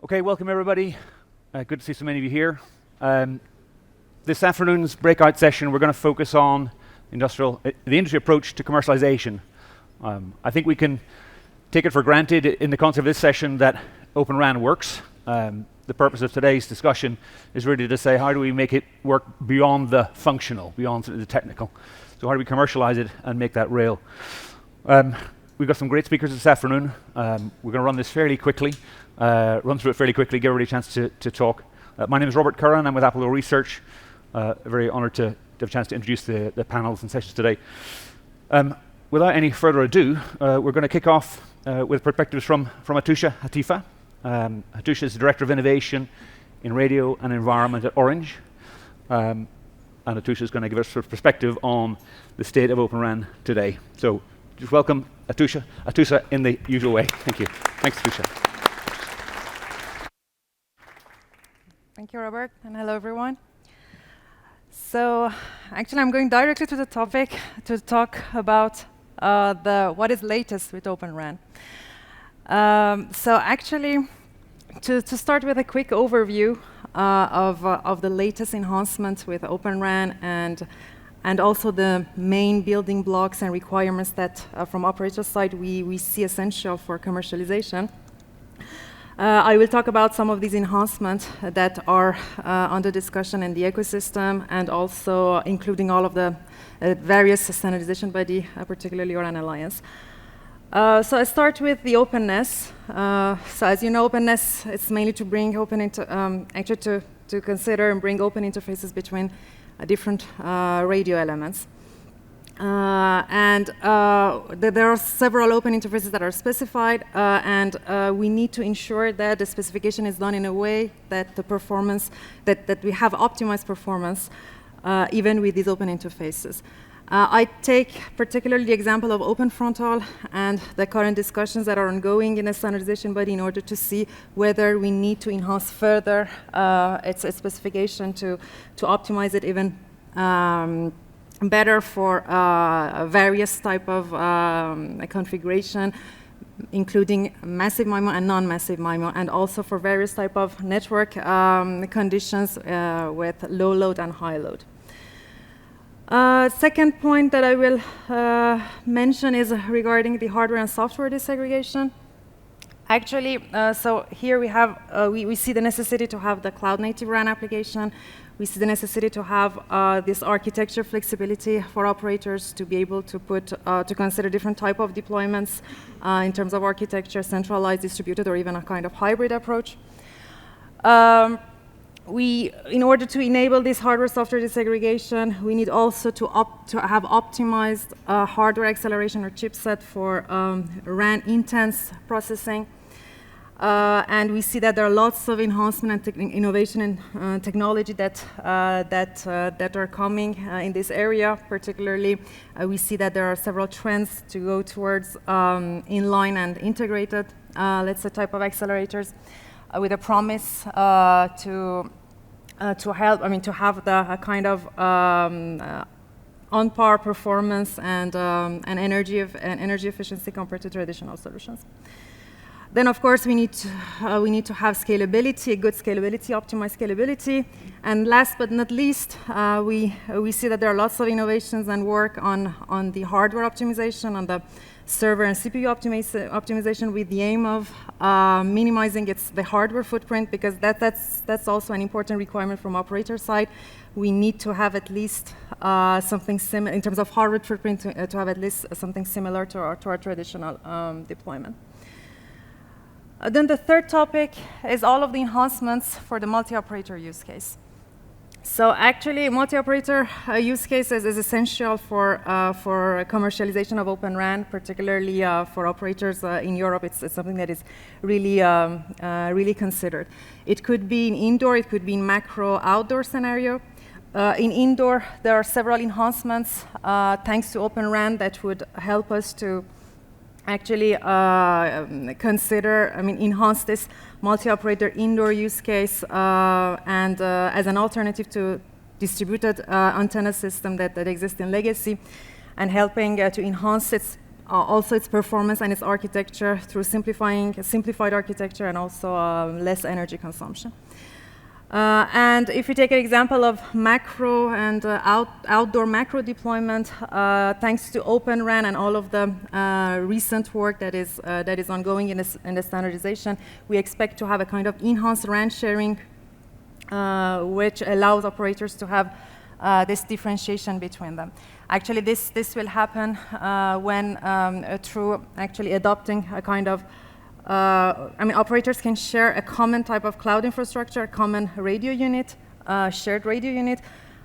Okay, welcome everybody. Good to see so many of you here. This afternoon's breakout session, we're going to focus on the industry approach to commercialization. I think we can take it for granted in the concept of this session that OpenRAN works. The purpose of today's discussion is really to say how do we make it work beyond the functional, beyond the technical. So how do we commercialize it and make that real? We've got some great speakers this afternoon. We're going to run this fairly quickly. Run through it fairly quickly, give everybody a chance to talk. My name is Robert Curran, I'm with Appledore Research. Very honoured to have a chance to introduce the panels and sessions today. Without any further ado, we're going to kick off with perspectives from Atoosa, Hatefi. Atoosa is the Director of Innovation in Radio and Environment at Orange. And Atoosa is going to give us a perspective on the state of OpenRAN today. So just welcome Atoosa in the usual way. Thank you. Thanks, Atoosa. Thank you, Robert, and hello, everyone. So, actually, I'm going directly to the topic to talk about what is latest with OpenRAN. So, actually, to start with a quick overview of the latest enhancements with OpenRAN and also the main building blocks and requirements that, from operator side, we see essential for commercialization. I will talk about some of these enhancements that are under discussion in the ecosystem and also including all of the various standardization body, particularly ORAN Alliance. So I start with the openness. So as you know, openness is mainly to bring to consider and bring open interfaces between different radio elements. There are several open interfaces that are specified, and we need to ensure that the specification is done in a way that the performance, that we have optimized performance, even with these open interfaces. I take particularly the example of open frontal and the current discussions that are ongoing in a standardization body in order to see whether we need to enhance further its specification to optimize it even better for various type of configuration, including massive MIMO and non-massive MIMO, and also for various type of network conditions with low load and high load. Second point that I will mention is regarding the hardware and software disaggregation. Actually, so here we have we see the necessity to have the cloud-native RAN application. We see the necessity to have this architecture flexibility for operators to be able to to consider different type of deployments in terms of architecture, centralized, distributed, or even a kind of hybrid approach. In order to enable this hardware-software disaggregation, we need also to have optimized hardware acceleration or chipset for RAN intense processing. And we see that there are lots of enhancement and innovation and technology that are coming in this area. Particularly, we see that there are several trends to go towards inline and integrated, let's say, type of accelerators, with a promise to help. I mean, to have a kind of on-par performance and energy efficiency compared to traditional solutions. Then, of course, we need to have scalability, good scalability, optimized scalability. And last but not least, we see that there are lots of innovations and work on the hardware optimization, on the server and CPU optimization, with the aim of minimizing the hardware footprint, because that's also an important requirement from operator side. We need to have at least something similar in terms of hardware footprint to have at least something similar to our traditional deployment. Then the third topic is all of the enhancements for the multi-operator use case. So actually, multi-operator use cases is essential for commercialization of OpenRAN, particularly for operators in Europe. It's something that is really, really considered. It could be in indoor, it could be in macro outdoor scenario. In indoor, there are several enhancements thanks to OpenRAN that would help us to actually enhance this multi-operator indoor use case and as an alternative to distributed antenna system that exists in legacy, and helping to enhance its also its performance and its architecture through simplified architecture and also less energy consumption. And if you take an example of macro and outdoor macro deployment, thanks to OpenRAN and all of the recent work that is ongoing in the standardization, we expect to have a kind of enhanced RAN sharing, which allows operators to have this differentiation between them. Actually, this will happen when through actually adopting a kind of operators can share a common type of cloud infrastructure, a common radio unit, shared radio unit,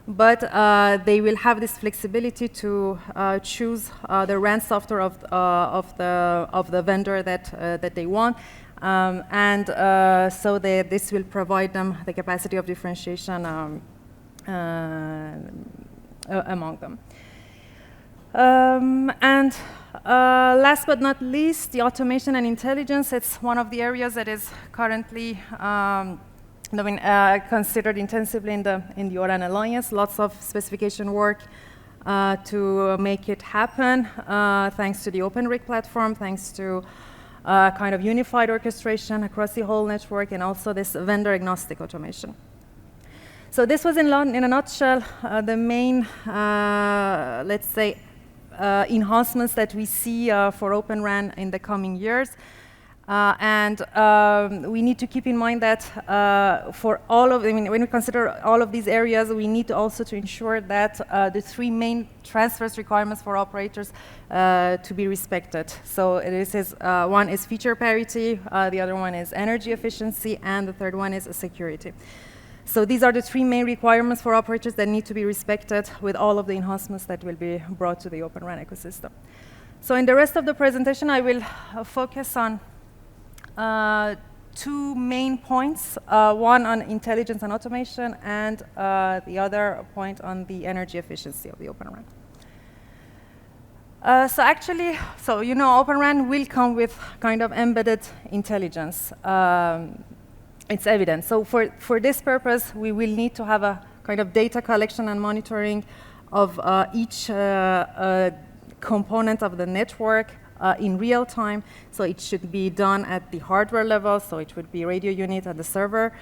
but they will have this flexibility to choose the RAN software of the vendor that they want, so this will provide them the capacity of differentiation among them. Last but not least, the automation and intelligence. It's one of the areas that is currently considered intensively in the ORAN Alliance. Lots of specification work to make it happen, thanks to the OpenRIC platform, thanks to kind of unified orchestration across the whole network, and also this vendor-agnostic automation. So this was in a nutshell the main, let's say, enhancements that we see for OpenRAN in the coming years. We need to keep in mind that for all of, when we consider all of these areas, we need also to ensure that the three main transfers requirements for operators to be respected. So this is, one is feature parity, the other one is energy efficiency, and the third one is security. So these are the three main requirements for operators that need to be respected with all of the enhancements that will be brought to the OpenRAN ecosystem. So in the rest of the presentation, I will focus on two main points, one on intelligence and automation, and the other point on the energy efficiency of the OpenRAN. So you know, OpenRAN will come with kind of embedded intelligence. It's evident. So for this purpose, we will need to have a kind of data collection and monitoring of each component of the network in real time. So it should be done at the hardware level, so it would be radio unit at the server.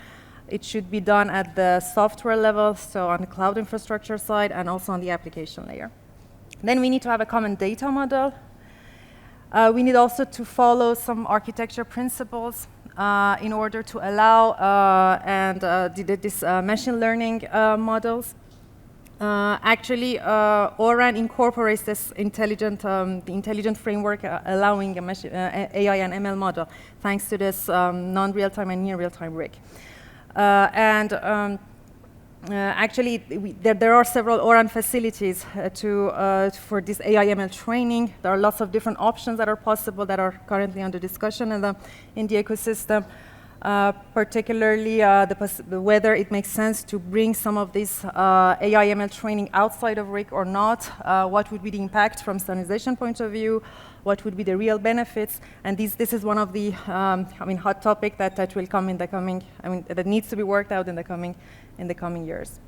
It should be done at the software level, so on the cloud infrastructure side, and also on the application layer. Then we need to have a common data model. We need also to follow some architecture principles in order to allow this machine learning models. Actually, ORAN incorporates this the intelligent framework allowing AI and ML model, thanks to this non-real-time and near-real-time RIC. Actually, there are several ORAN facilities for this AI ML training. There are lots of different options that are possible that are currently under discussion in the ecosystem. Particularly whether it makes sense to bring some of this AI ML training outside of RIC or not, what would be the impact from standardization point of view, what would be the real benefits, and this is one of the hot topic that will come in the coming, that needs to be worked out in the coming years.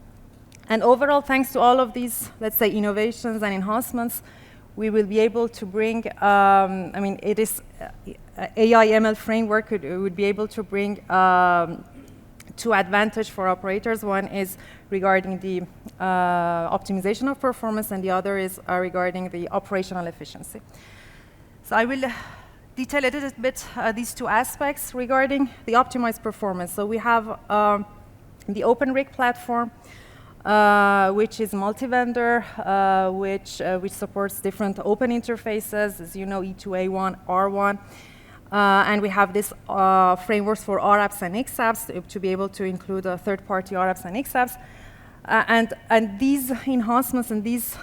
And overall, thanks to all of these, let's say, innovations and enhancements, we will be able to bring, it is AI ML framework would be able to bring two advantage for operators. One is regarding the optimization of performance, and the other is regarding the operational efficiency. So I will detail a little bit these two aspects regarding the optimized performance. So we have the OpenRIC platform, which is multi-vendor, which supports different open interfaces, as you know, E2A1, R1. And we have this frameworks for RApps and XApps to be able to include third-party RApps and XApps. And these enhancements and these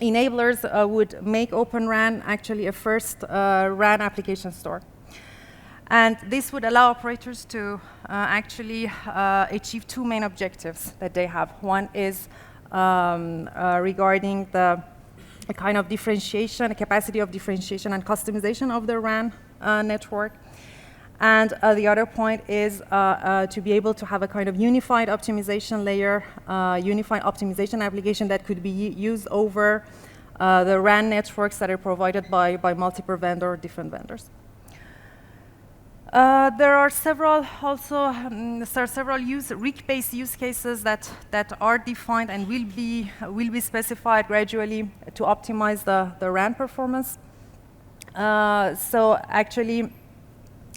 enablers would make OpenRAN actually a first RAN application store. And this would allow operators to actually achieve two main objectives that they have. One is regarding the kind of differentiation, a capacity of differentiation and customization of the RAN network. And the other point is to be able to have a kind of unified optimization layer, unified optimization application that could be used over the RAN networks that are provided by multiple different vendors. There are several RIC-based use cases that are defined and will be specified gradually to optimize the RAN performance. So actually,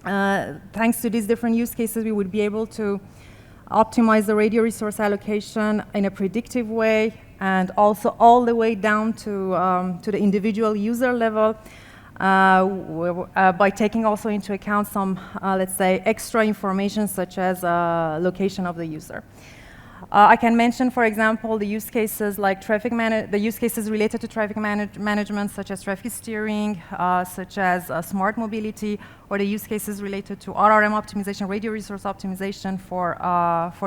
thanks to these different use cases, we would be able to optimize the radio resource allocation in a predictive way, and also all the way down to the individual user level, by taking also into account some, let's say, extra information such as location of the user. I can mention, for example, the use cases like the use cases related to traffic management, such as traffic steering, such as smart mobility, or the use cases related to RRM optimization, radio resource optimization for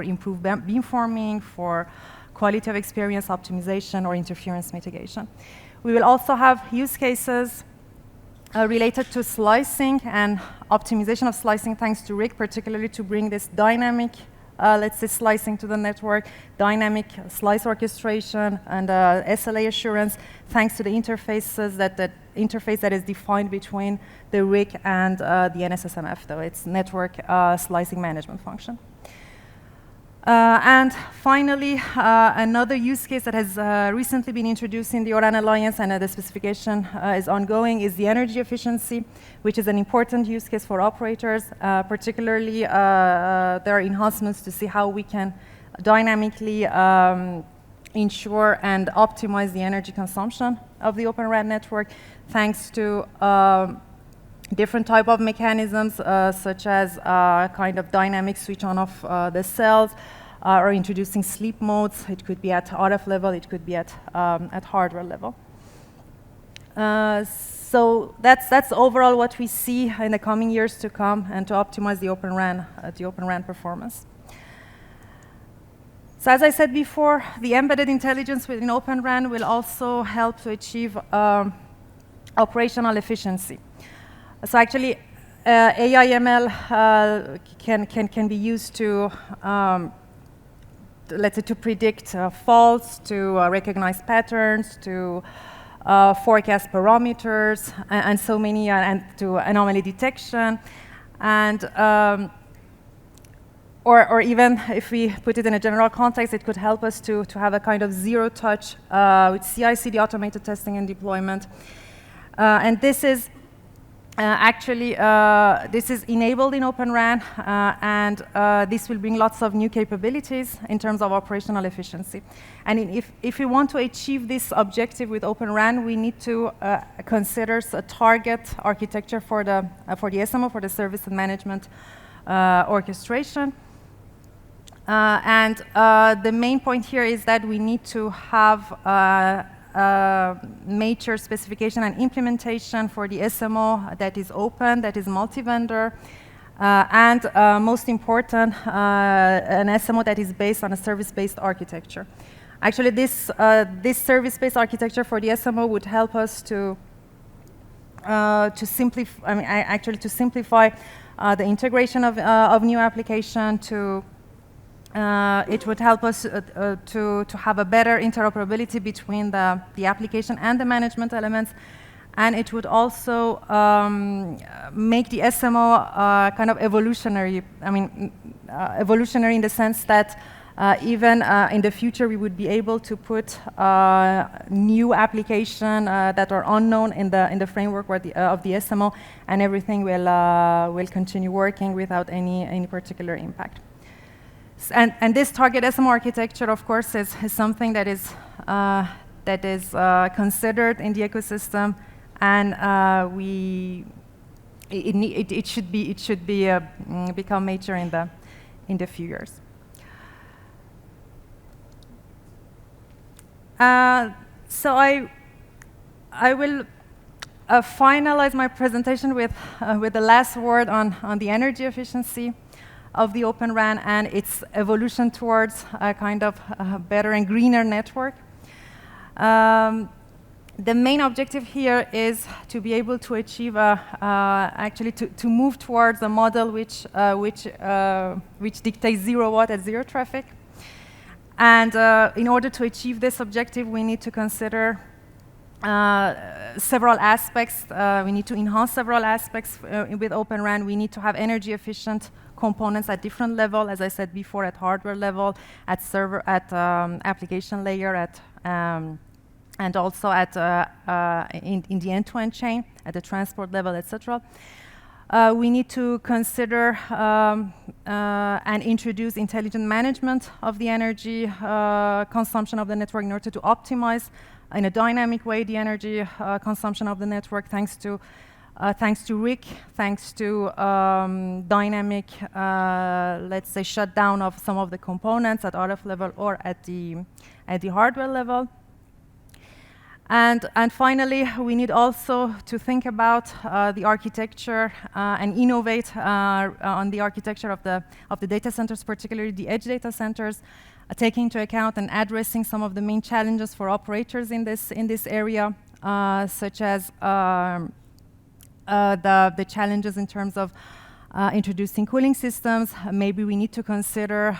improved beamforming, for quality of experience optimization, or interference mitigation. We will also have use cases related to slicing and optimization of slicing thanks to RIC, particularly to bring this dynamic, let's say, slicing to the network, dynamic slice orchestration, and SLA assurance, thanks to the interfaces that interface that is defined between the RIC and the NSSMF, though it's network slicing management function. And finally, another use case that has recently been introduced in the ORAN Alliance, and the specification is ongoing, is the energy efficiency, which is an important use case for operators. Particularly, there are enhancements to see how we can dynamically ensure and optimize the energy consumption of the OpenRAN network, thanks to different type of mechanisms, such as kind of dynamic switch on off the cells, or introducing sleep modes. It could be at RF level, it could be at hardware level. So that's overall what we see in the coming years to come, and to optimize the OpenRAN performance. So as I said before, the embedded intelligence within OpenRAN will also help to achieve operational efficiency. So actually, AI/ML can be used to, let's say, to predict faults, to recognize patterns, to forecast parameters, and so many, and to anomaly detection, and or even if we put it in a general context, it could help us to have a kind of zero touch with CI/CD automated testing and deployment, and this is. Actually, this is enabled in OpenRAN, and this will bring lots of new capabilities in terms of operational efficiency. And if we want to achieve this objective with OpenRAN, we need to consider a target architecture for the SMO, for the service and management orchestration. And the main point here is that we need to have mature specification and implementation for the SMO that is open, that is multi-vendor, and most important, an SMO that is based on a service-based architecture. Actually, this service-based architecture for the SMO would help us to simplify. I mean, actually, to simplify the integration of new application. It would help us to have a better interoperability between the application and the management elements, and it would also make the SMO kind of evolutionary. I mean, evolutionary in the sense that even in the future we would be able to put new application that are unknown in the framework of the SMO, and everything will continue working without any particular impact. And this target SMO architecture, of course, is something that is considered in the ecosystem, and it should become mature in the few years. So I will finalize my presentation with the last word on the energy efficiency of the OpenRAN and its evolution towards a kind of better and greener network. The main objective here is to be able to achieve actually to move towards a model which dictates 0 watt at 0 traffic. And in order to achieve this objective, we need to consider several aspects. We need to enhance several aspects with OpenRAN. We need to have energy efficient components at different level, as I said before, at hardware level, at server, at application layer, at and also at in the end-to-end chain, at the transport level, etc. We need to consider and introduce intelligent management of the energy consumption of the network in order to optimize in a dynamic way the energy consumption of the network, thanks to RIC, thanks to dynamic, let's say, shutdown of some of the components at RF level or at the hardware level. And finally, we need also to think about the architecture and innovate on the architecture of the data centers, particularly the edge data centers, taking into account and addressing some of the main challenges for operators in this area, such as the challenges in terms of introducing cooling systems. Maybe we need to consider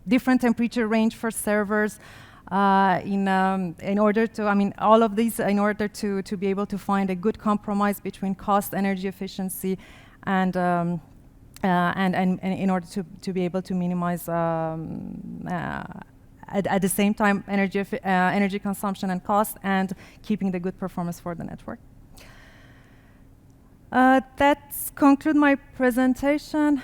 different temperature range for servers. In order to, all of these in order to be able to find a good compromise between cost, energy efficiency, and in order to be able to minimize at the same time energy consumption and cost, and keeping the good performance for the network. That's conclude my presentation.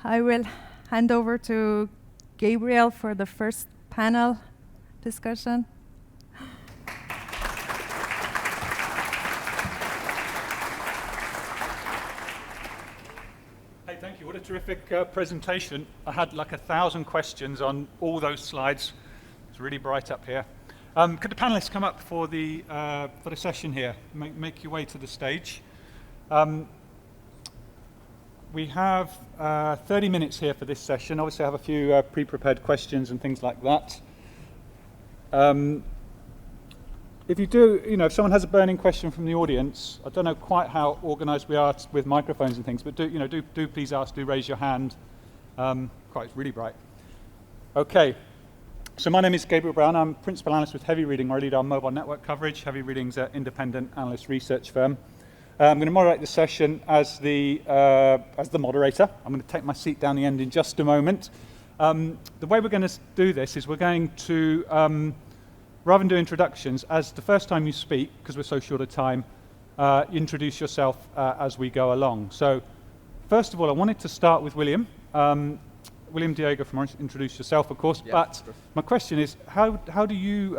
I will hand over to Gabriel for the first panel discussion. Hey, thank you. What a terrific presentation. I had like 1,000 questions on all those slides. It's really bright up here. Could the panelists come up for the session here? Make your way to the stage. We have 30 minutes here for this session. Obviously, I have a few pre-prepared questions and things like that. If you do, if someone has a burning question from the audience, I don't know quite how organised we are with microphones and things, but do please ask, do raise your hand. It's really bright. Okay, so my name is Gabriel Brown. I'm Principal Analyst with Heavy Reading, where I lead our mobile network coverage. Heavy Reading's an independent analyst research firm. I'm going to moderate the session as the moderator. I'm going to take my seat down the end in just a moment. The way we're going to do this is we're going to, rather than do introductions, as the first time you speak, because we're so short of time, introduce yourself as we go along. So, first of all, I wanted to start with William. William Diego from Orange, introduce yourself, of course. Yeah, but my question is, how do you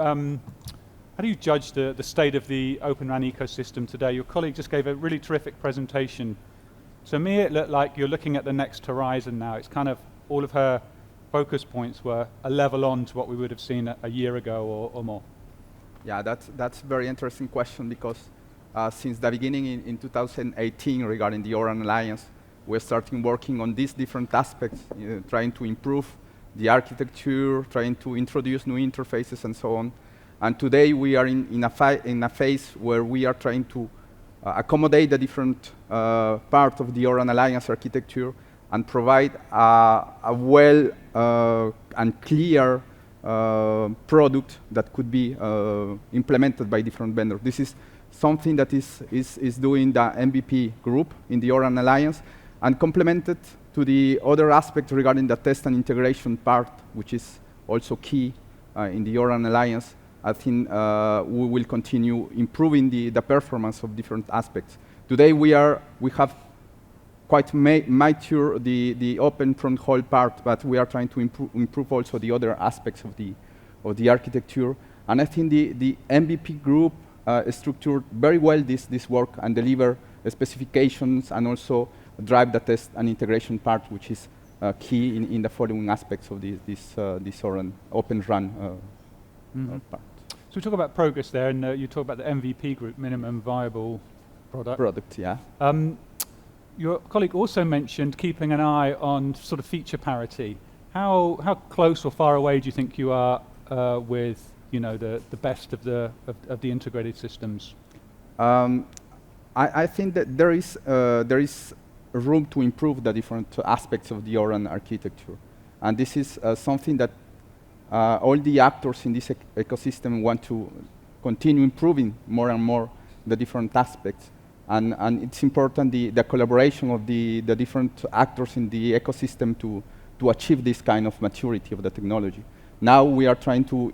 judge the state of the OpenRAN ecosystem today? Your colleague just gave a really terrific presentation. To me, it looked like you're looking at the next horizon now. It's kind of all of her focus points were a level on to what we would have seen a year ago or more. Yeah, that's a very interesting question, because since the beginning in 2018 regarding the ORAN Alliance, we're starting working on these different aspects, trying to improve the architecture, trying to introduce new interfaces and so on. And today we are in a phase where we are trying to accommodate the different part of the ORAN Alliance architecture and provide a well and clear product that could be implemented by different vendors. This is something that is doing the MVP group in the ORAN Alliance, and complemented to the other aspects regarding the test and integration part, which is also key in the ORAN Alliance. I think we will continue improving the performance of different aspects. Today we have quite mature the open front haul part, but we are trying to improve also the other aspects of the architecture. And I think the MVP group structured very well this work and deliver specifications and also drive the test and integration part, which is key in the following aspects of this OpenRAN part. So we talk about progress there, and you talk about the MVP group, minimum viable product. Yeah. Your colleague also mentioned keeping an eye on sort of feature parity. How close or far away do you think you are with the best of the integrated systems? I think that there is room to improve the different aspects of the ORAN architecture, and this is something that all the actors in this ecosystem want to continue improving more and more the different aspects. And it's important the collaboration of the different actors in the ecosystem to achieve this kind of maturity of the technology. Now we are trying to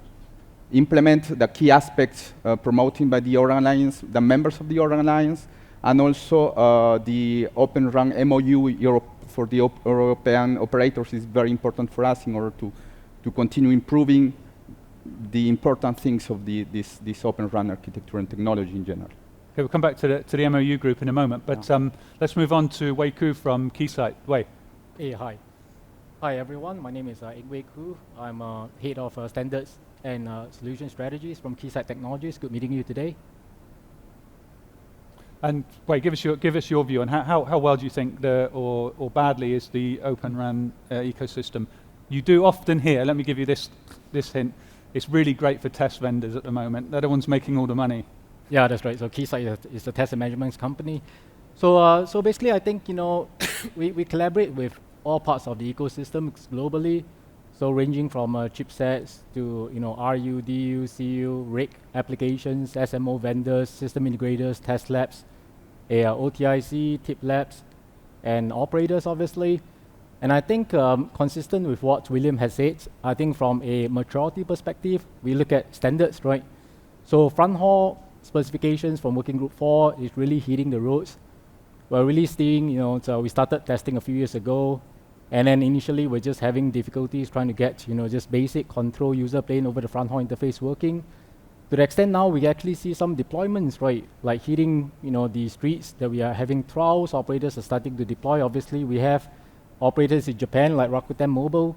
implement the key aspects promoted by the OpenRAN Alliance, the members of the OpenRAN Alliance, and also the OpenRAN MOU for the European operators is very important for us in order to continue improving the important things of this OpenRAN architecture and technology in general. Okay, we'll come back to the MOU group in a moment, but let's move on to Wei Ku from Keysight. Wei. Hey, hi. Hi, everyone. My name is Wei Ku. I'm head of standards and solution strategies from Keysight Technologies. Good meeting you today. And Wei, give us your view on how well do you think or badly is the OpenRAN ecosystem? You do often hear, let me give you this hint, it's really great for test vendors at the moment. They're the ones making all the money. Yeah, that's right. So Keysight is a test and measurements company. So basically, I think we collaborate with all parts of the ecosystem globally. So ranging from chipsets to RU, DU, CU, RIC applications, SMO vendors, system integrators, test labs, OTIC, tip labs, and operators, obviously. And I think consistent with what William has said, I think from a maturity perspective, we look at standards, right? So front haul specifications from Working Group 4 is really hitting the roads. We're really seeing, so we started testing a few years ago. And then initially, we're just having difficulties trying to get, just basic control user plane over the front haul interface working. To the extent now, we actually see some deployments, right? Like hitting, the streets that we are having trials. Operators are starting to deploy. Obviously, we have operators in Japan, like Rakuten Mobile,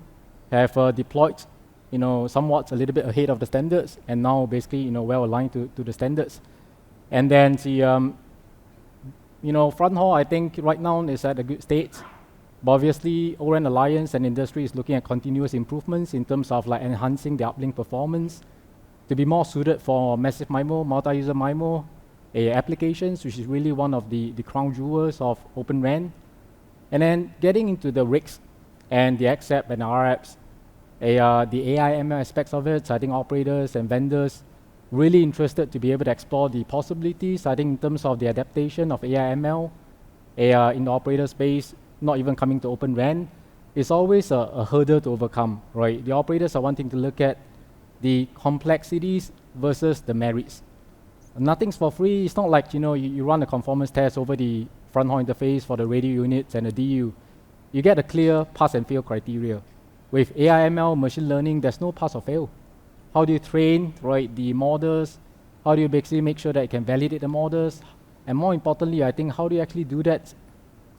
have deployed, somewhat a little bit ahead of the standards, and now basically, well aligned to the standards. And then the, front haul, I think right now is at a good state. But obviously, OpenRAN Alliance and industry is looking at continuous improvements in terms of like enhancing the uplink performance to be more suited for massive MIMO, multi-user MIMO applications, which is really one of the crown jewels of OpenRAN. And then getting into the RICs and the XApp and RApps, the AI ML aspects of it, so I think operators and vendors really interested to be able to explore the possibilities. I think in terms of the adaptation of AI ML in the operator space, not even coming to OpenRAN, it's always a hurdle to overcome, right? The operators are wanting to look at the complexities versus the merits. Nothing's for free. It's not like, you run a conformance test over the front haul interface for the radio units and the DU. You get a clear pass and fail criteria. With AI, ML, machine learning, there's no pass or fail. How do you train, right, the models? How do you basically make sure that you can validate the models? And more importantly, I think, how do you actually do that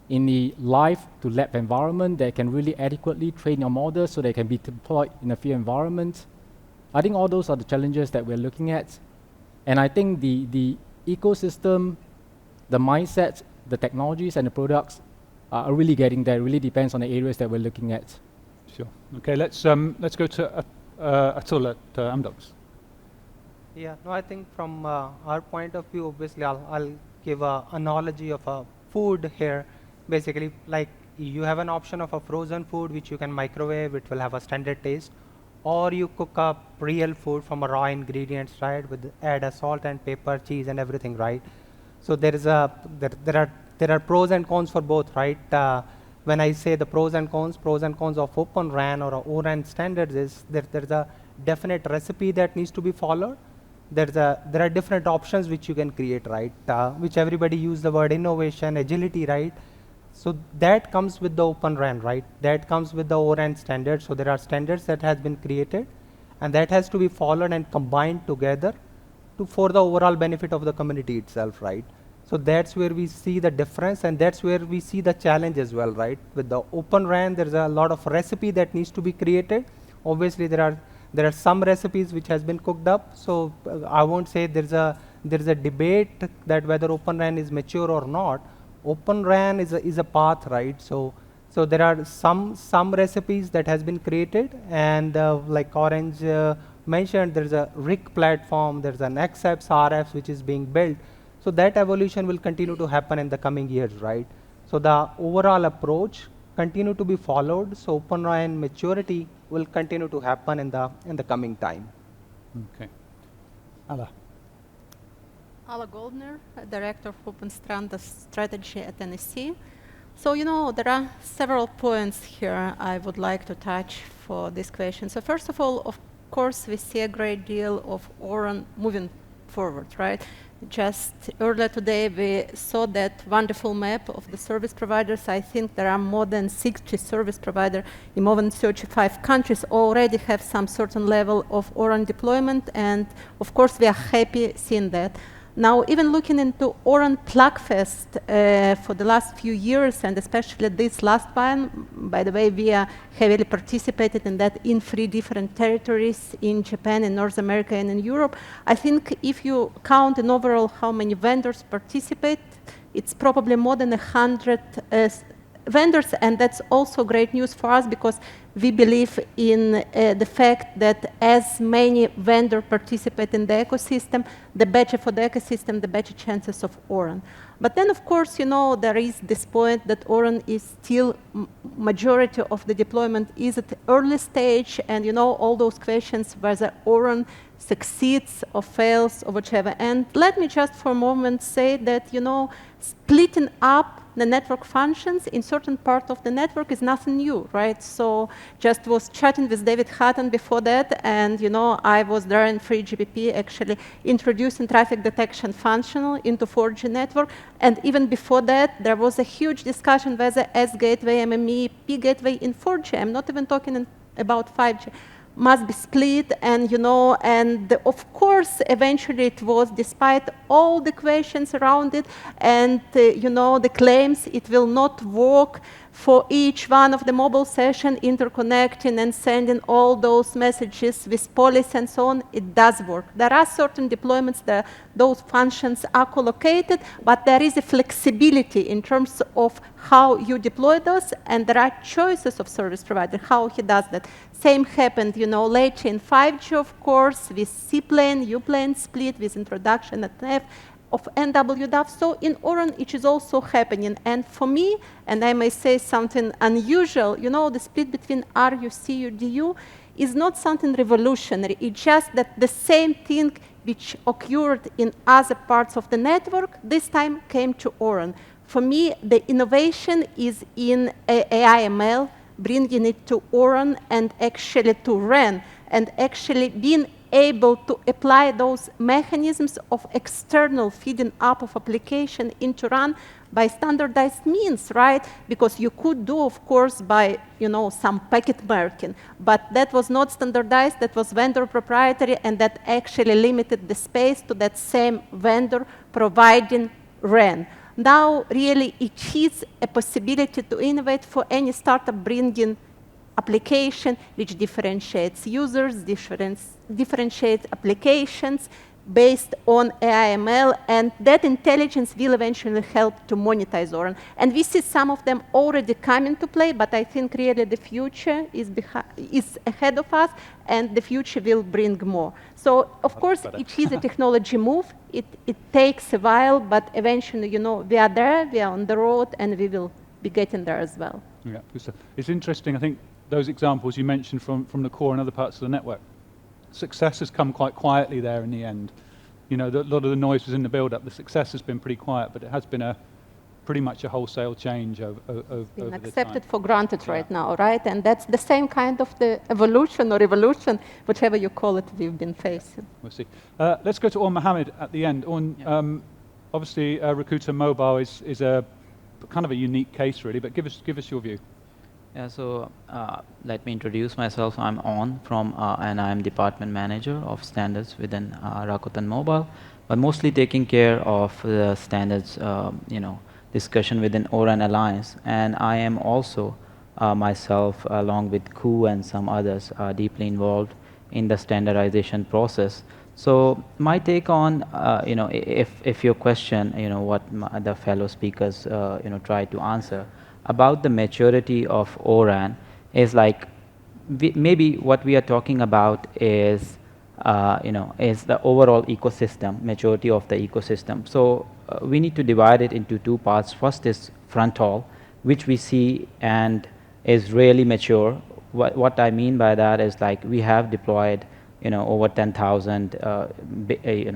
in the live to lab environment that can really adequately train your models so they can be deployed in a few environments? I think all those are the challenges that we're looking at. And I think the ecosystem, the mindsets, the technologies and the products are really getting there. It really depends on the areas that we're looking at. Sure. Okay, let's go to Atoosa at Amdocs. Yeah, no, I think from our point of view, obviously, I'll give an analogy of a food here. Basically, like you have an option of a frozen food which you can microwave, it will have a standard taste, or you cook up real food from a raw ingredients, right? Add a salt and pepper, cheese, and everything, right? So there are pros and cons for both, right? When I say the pros and cons of OpenRAN or ORAN standards is there's a definite recipe that needs to be followed. There are different options which you can create, right? Which everybody use the word innovation, agility, right? So that comes with the OpenRAN, right? That comes with the ORAN standards. So there are standards that has been created, and that has to be followed and combined together for the overall benefit of the community itself, right? So that's where we see the difference, and that's where we see the challenge as well, right? With the OpenRAN, there's a lot of recipe that needs to be created. Obviously, there are some recipes which has been cooked up. So I won't say there's a debate that whether OpenRAN is mature or not. OpenRAN is a path, right? So there are some recipes that has been created, and like Orange mentioned, there's a RIC platform, there's an XApps, RFs which is being built. So that evolution will continue to happen in the coming years, right? So the overall approach continue to be followed. So OpenRAN maturity will continue to happen in the coming time. Okay. Alla. Alla Goldner, Director of Open Standards Strategy at NEC. So, there are several points here I would like to touch for this question. So first of all, of course, we see a great deal of ORAN moving forward, right? Just earlier today, we saw that wonderful map of the service providers. I think there are more than 60 service providers in more than 35 countries already have some certain level of ORAN deployment, and of course, we are happy seeing that. Now, even looking into ORAN Plugfest for the last few years, and especially this last one, by the way, we are heavily participated in that in 3 different territories in Japan, in North America, and in Europe. I think if you count in overall how many vendors participate, it's probably more than 100 vendors, and that's also great news for us because we believe in the fact that as many vendors participate in the ecosystem, the better for the ecosystem, the better chances of ORAN. But then, of course, there is this point that ORAN is still, majority of the deployment is at the early stage, and all those questions whether ORAN succeeds or fails or whichever. And let me just for a moment say that, splitting up the network functions in certain part of the network is nothing new, right? So just was chatting with David Hutton before that, and I was there in 3GPP actually introducing traffic detection functional into 4G network. And even before that, there was a huge discussion whether S gateway, MME, P gateway in 4G, I'm not even talking about 5G, must be split, and and of course, eventually it was, despite all the questions around it, and the claims it will not work for each one of the mobile session, interconnecting and sending all those messages with policy and so on, it does work. There are certain deployments that those functions are collocated, but there is a flexibility in terms of how you deploy those, and there are choices of service provider, how he does that. Same happened, later in 5G, of course, with C-plane, U-plane split, with introduction at F of NWDAF. So in ORAN, it is also happening. And for me, and I may say something unusual, the split between RU, CU, DU is not something revolutionary. It's just that the same thing which occurred in other parts of the network, this time came to ORAN. For me, the innovation is in AI/ML, bringing it to ORAN and actually to RAN, and actually being able to apply those mechanisms of external feeding up of application into RAN by standardized means, right? Because you could do, of course, by some packet marking, but that was not standardized, that was vendor proprietary, and that actually limited the space to that same vendor providing RAN. Now, really, it is a possibility to innovate for any startup bringing application which differentiates users, differentiates applications based on AI/ML, and that intelligence will eventually help to monetize ORAN. And we see some of them already come into play, but I think really the future is ahead of us, and the future will bring more. So, of course, it is a technology move. It takes a while, but eventually, we are there, we are on the road, and we will be getting there as well. Yeah, it's interesting, I think, those examples you mentioned from the core and other parts of the network. Success has come quite quietly there in the end. A lot of the noise was in the build-up. The success has been pretty quiet, but it has been pretty much a wholesale change over the accepted time. for granted right now, right? And that's the same kind of the evolution or revolution, whichever you call it, we've been facing. We'll see. Let's go to Orn Mohammed at the end. Orn, obviously, Recruiter Mobile is a kind of a unique case, really, but give us your view. Yeah, so let me introduce myself. I'm On and I'm Department Manager of Standards within Rakuten Mobile, but mostly taking care of the standards, discussion within ORAN Alliance. And I am also myself, along with Ku and some others, deeply involved in the standardization process. So my take on, if your question, what the fellow speakers, try to answer, about the maturity of ORAN is like, maybe what we are talking about is, is the overall ecosystem, maturity of the ecosystem. So we need to divide it into 2 parts. First is front haul, which we see and is really mature, what I mean by that is like we have deployed over 10,000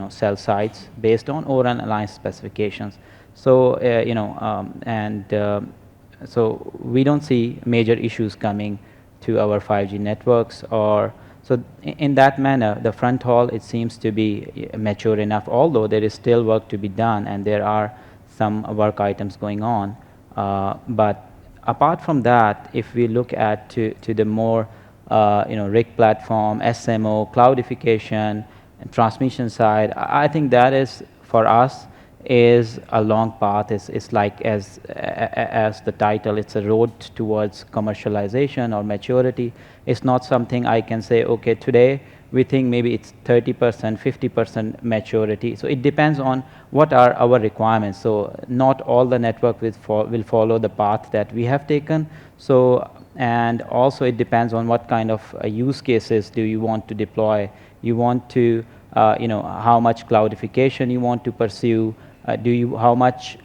cell sites based on ORAN Alliance specifications. So so we don't see major issues coming to our 5G networks. Or so in that manner, the front haul, it seems to be mature enough, although there is still work to be done and there are some work items going on. But apart from that, if we look at to the more RIC platform, SMO, cloudification, and transmission side, I think that is for us is a long path. It's like as the title, it's a road towards commercialization or maturity. It's not something I can say, okay, today we think maybe it's 30%, 50% maturity. So it depends on what are our requirements. So not all the network will follow the path that we have taken. So, and also it depends on what kind of use cases do you want to deploy. You want to, how much cloudification you want to pursue, how much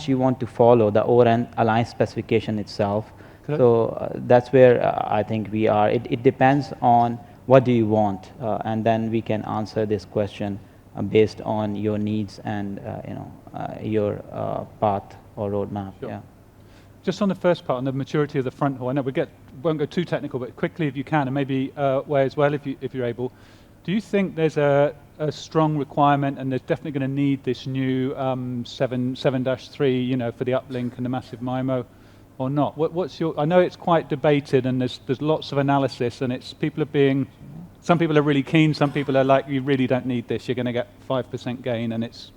you want to follow the ORAN Alliance specification itself. So that's where I think we are. It depends on what do you want, and then we can answer this question based on your needs and your path or roadmap. Sure. Yeah. Just on the first part, on the maturity of the front haul, I know won't go too technical, but quickly if you can, and maybe Wei as well if you're able. Do you think there's a strong requirement, and there's definitely going to need this new 7-3, for the uplink and the massive MIMO, or not? What's your? I know it's quite debated, and there's lots of analysis, and some people are really keen, some people are like, you really don't need this. You're going to get 5% gain, and it's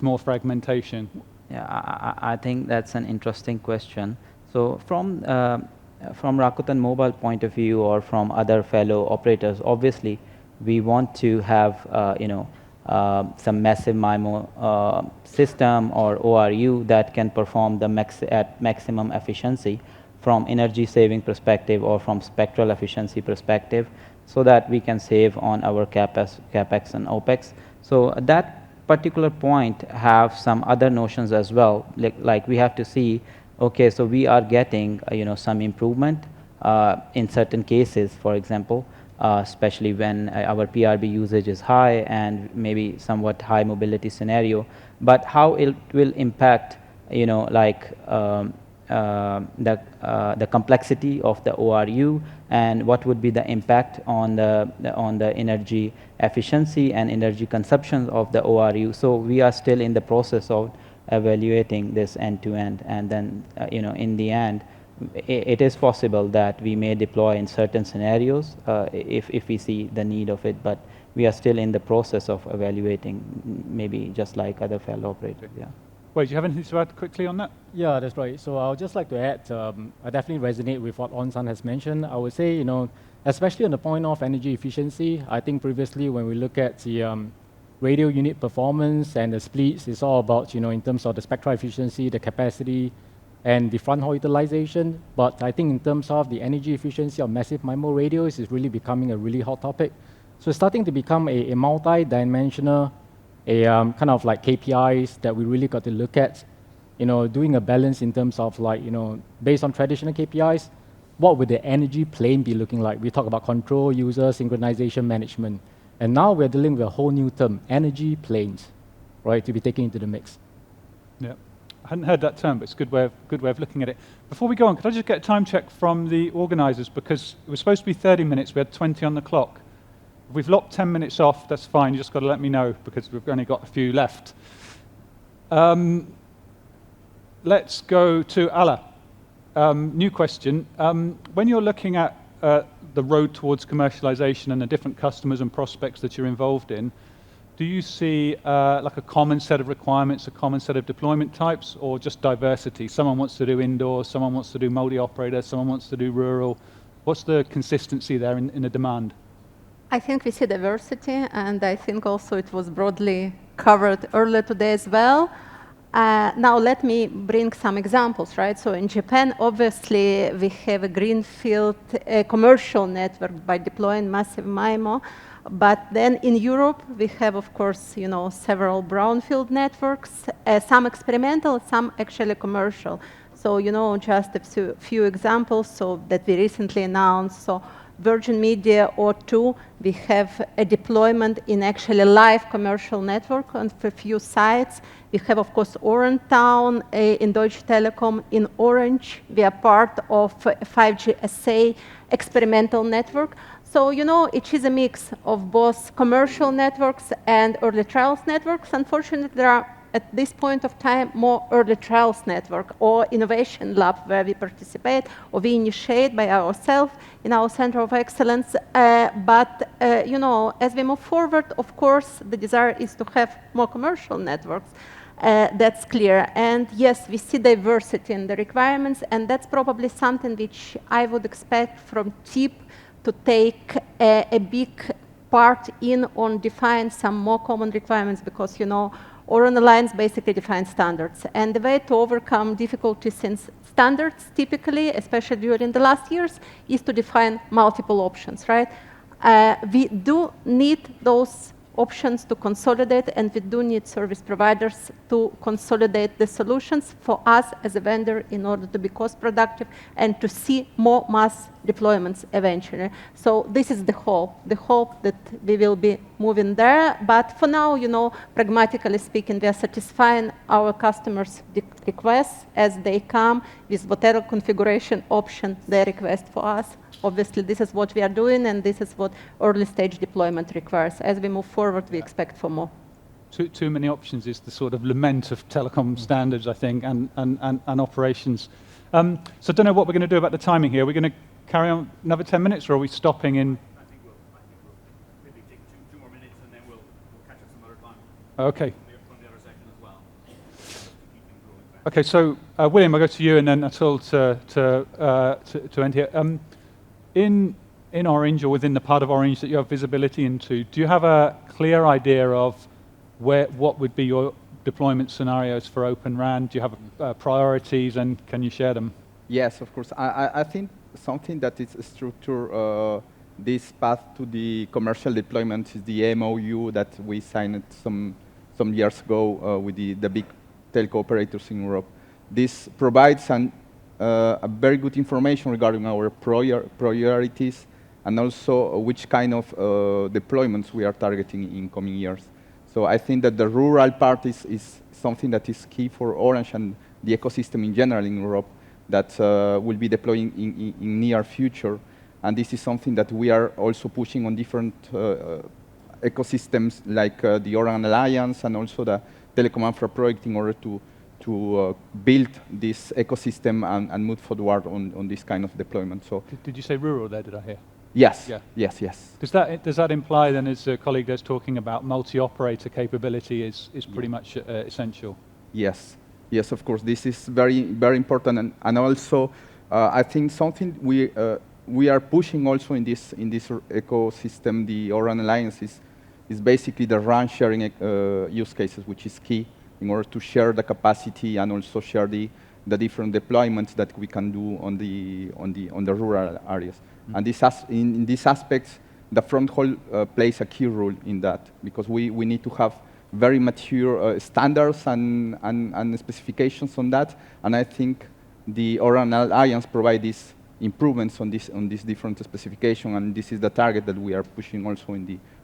more fragmentation. Yeah, I think that's an interesting question. So from Rakuten Mobile point of view, or from other fellow operators, obviously we want to have some massive MIMO system or ORU that can perform at maximum efficiency from energy saving perspective or from spectral efficiency perspective, so that we can save on our capex and opex. So that particular point have some other notions as well. Like we have to see, okay, so we are getting some improvement in certain cases, for example, especially when our PRB usage is high and maybe somewhat high mobility scenario. But how it will impact, the complexity of the ORU, and what would be the impact on the energy efficiency and energy consumption of the ORU. So we are still in the process of evaluating this end to end, and then in the end, it is possible that we may deploy in certain scenarios if we see the need of it, but we are still in the process of evaluating, maybe just like other fellow operators. Yeah. Wait, do you have anything to add quickly on that? Yeah, that's right. So I would just like to add, I definitely resonate with what On-san has mentioned. I would say, especially on the point of energy efficiency, I think previously when we look at the radio unit performance and the splits, it's all about, in terms of the spectral efficiency, the capacity, and the front haul utilization. But I think in terms of the energy efficiency of massive MIMO radios is really becoming a really hot topic. So it's starting to become a multi-dimensional, kind of like KPIs that we really got to look at, doing a balance in terms of based on traditional KPIs, what would the energy plane be looking like? We talk about control, user, synchronization, management. And now we're dealing with a whole new term, energy planes, right, to be taken into the mix. Yeah. I hadn't heard that term, but it's a good way of looking at it. Before we go on, could I just get a time check from the organisers, because it was supposed to be 30 minutes, we had 20 on the clock. If we've lopped 10 minutes off, that's fine, you just got to let me know, because we've only got a few left. Let's go to Ala. New question. When you're looking at the road towards commercialization and the different customers and prospects that you're involved in, do you see like a common set of requirements, a common set of deployment types, or just diversity? Someone wants to do indoor, someone wants to do multi-operator, someone wants to do rural. What's the consistency there in the demand? I think we see diversity, and I think also it was broadly covered earlier today as well. Now let me bring some examples, right? So in Japan, obviously, we have a greenfield commercial network by deploying massive MIMO. But then in Europe, we have, of course, several brownfield networks, some experimental, some actually commercial. So, just a few examples so that we recently announced. So Virgin Media O2, we have a deployment in actually a live commercial network on a few sites. We have, of course, Orange Town in Deutsche Telekom. In Orange, we are part of a 5G SA experimental network. So, it is a mix of both commercial networks and early trials networks. Unfortunately, there are, at this point of time, more early trials network or innovation lab where we participate or we initiate by ourselves in our center of excellence. But as we move forward, of course, the desire is to have more commercial networks. That's clear. And yes, we see diversity in the requirements, and that's probably something which I would expect from TIP to take a big part in on define some more common requirements because, ORAN Alliance basically defines standards. And the way to overcome difficulties in standards, typically, especially during the last years, is to define multiple options, right? We do need those options to consolidate, and we do need service providers to consolidate the solutions for us as a vendor in order to be cost productive and to see more mass deployments eventually. So this is the hope that we will be moving there. But for now, pragmatically speaking, we are satisfying our customers' requests as they come with whatever configuration option they request for us. Obviously, this is what we are doing, and this is what early stage deployment requires. As we move forward, we expect for more. Too many options is the sort of lament of telecom standards, I think, and operations. So I don't know what we're going to do about the timing here. We're going to carry on another 10 minutes, or are we stopping in? I think we'll maybe take two more minutes, and then we'll catch up some other time. Okay. From the other section as well. Okay, so William, I'll go to you, and then Atul to end here. In Orange, or within the part of Orange that you have visibility into, do you have a clear idea of what would be your deployment scenarios for OpenRAN? Do you have priorities, and can you share them? Yes, of course. I think something that is structure this path to the commercial deployment is the MOU that we signed some years ago with the big telco operators in Europe. This provides a very good information regarding our priorities and also which kind of deployments we are targeting in coming years. So I think that the rural part is something that is key for Orange and the ecosystem in general in Europe that will be deploying in near future. And this is something that we are also pushing on different ecosystems like the ORAN Alliance and also the Telecom Infra project in order to build this ecosystem and move forward on this kind of deployment. So, did you say rural there? Did I hear? Yes. Yeah. Yes. Does that imply then, as a colleague is talking about, multi-operator capability is pretty much essential? Yes. Yes, of course. This is very important, and also I think something we are pushing also in this ecosystem, the ORAN Alliance is basically the RAN sharing use cases, which is key in order to share the capacity and also share the different deployments that we can do on the rural areas. Mm-hmm. And in these aspects, the front haul plays a key role in that, because we need to have very mature standards and specifications on that. And I think the ORAN Alliance provide these improvements on this different specification, and this is the target that we are pushing also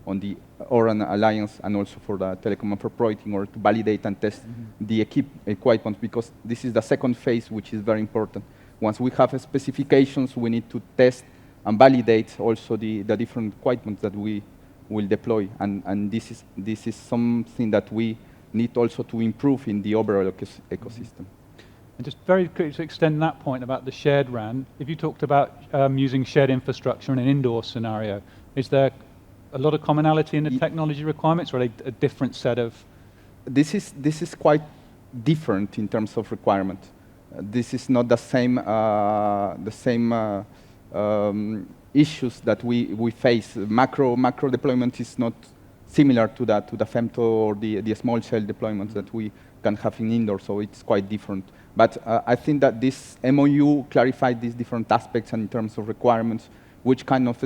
on the ORAN Alliance and also for the Telecom Infra project in order to validate and test the equipment, because this is the second phase, which is very important. Once we have specifications, we need to test and validate also the different equipment that we will deploy, and this is something that we need also to improve in the overall ecosystem. And just very quickly to extend that point about the shared RAN, if you talked about using shared infrastructure in an indoor scenario, is there a lot of commonality in the technology requirements, or are they a different set of? This is quite different in terms of requirement. This is not the same issues that we face. Macro deployment is not similar to the femto or the small cell deployments that we can have in indoor, so it's quite different. But I think that this MOU clarified these different aspects, and in terms of requirements, which kind of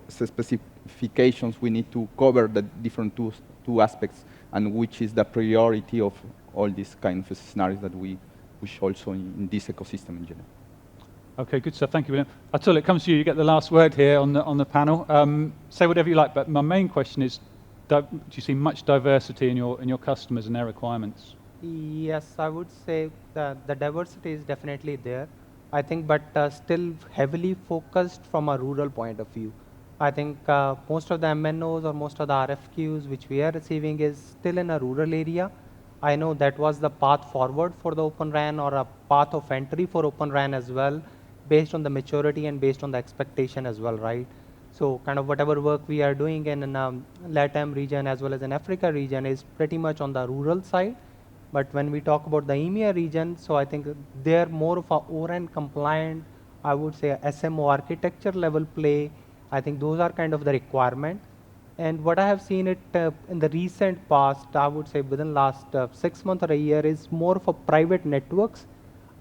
specifications we need to cover the different two aspects, and which is the priority of all these kind of scenarios that we push also in this ecosystem in general. Okay, good stuff. Thank you, William. Atoosa, it comes to you. You get the last word here on the panel. Say whatever you like, but my main question is, do you see much diversity in your customers and their requirements? Yes, I would say that the diversity is definitely there. I think, but still heavily focused from a rural point of view. I think most of the MNOs or most of the RFQs which we are receiving is still in a rural area. I know that was the path forward for the OpenRAN, or a path of entry for OpenRAN as well, based on the maturity and based on the expectation as well, right? So kind of whatever work we are doing in LATAM region as well as in Africa region is pretty much on the rural side. But when we talk about the EMEA region, so I think they're more of a ORAN compliant, I would say a SMO architecture level play. I think those are kind of the requirement. And what I have seen it in the recent past, I would say within last 6 months or a year, is more of a private networks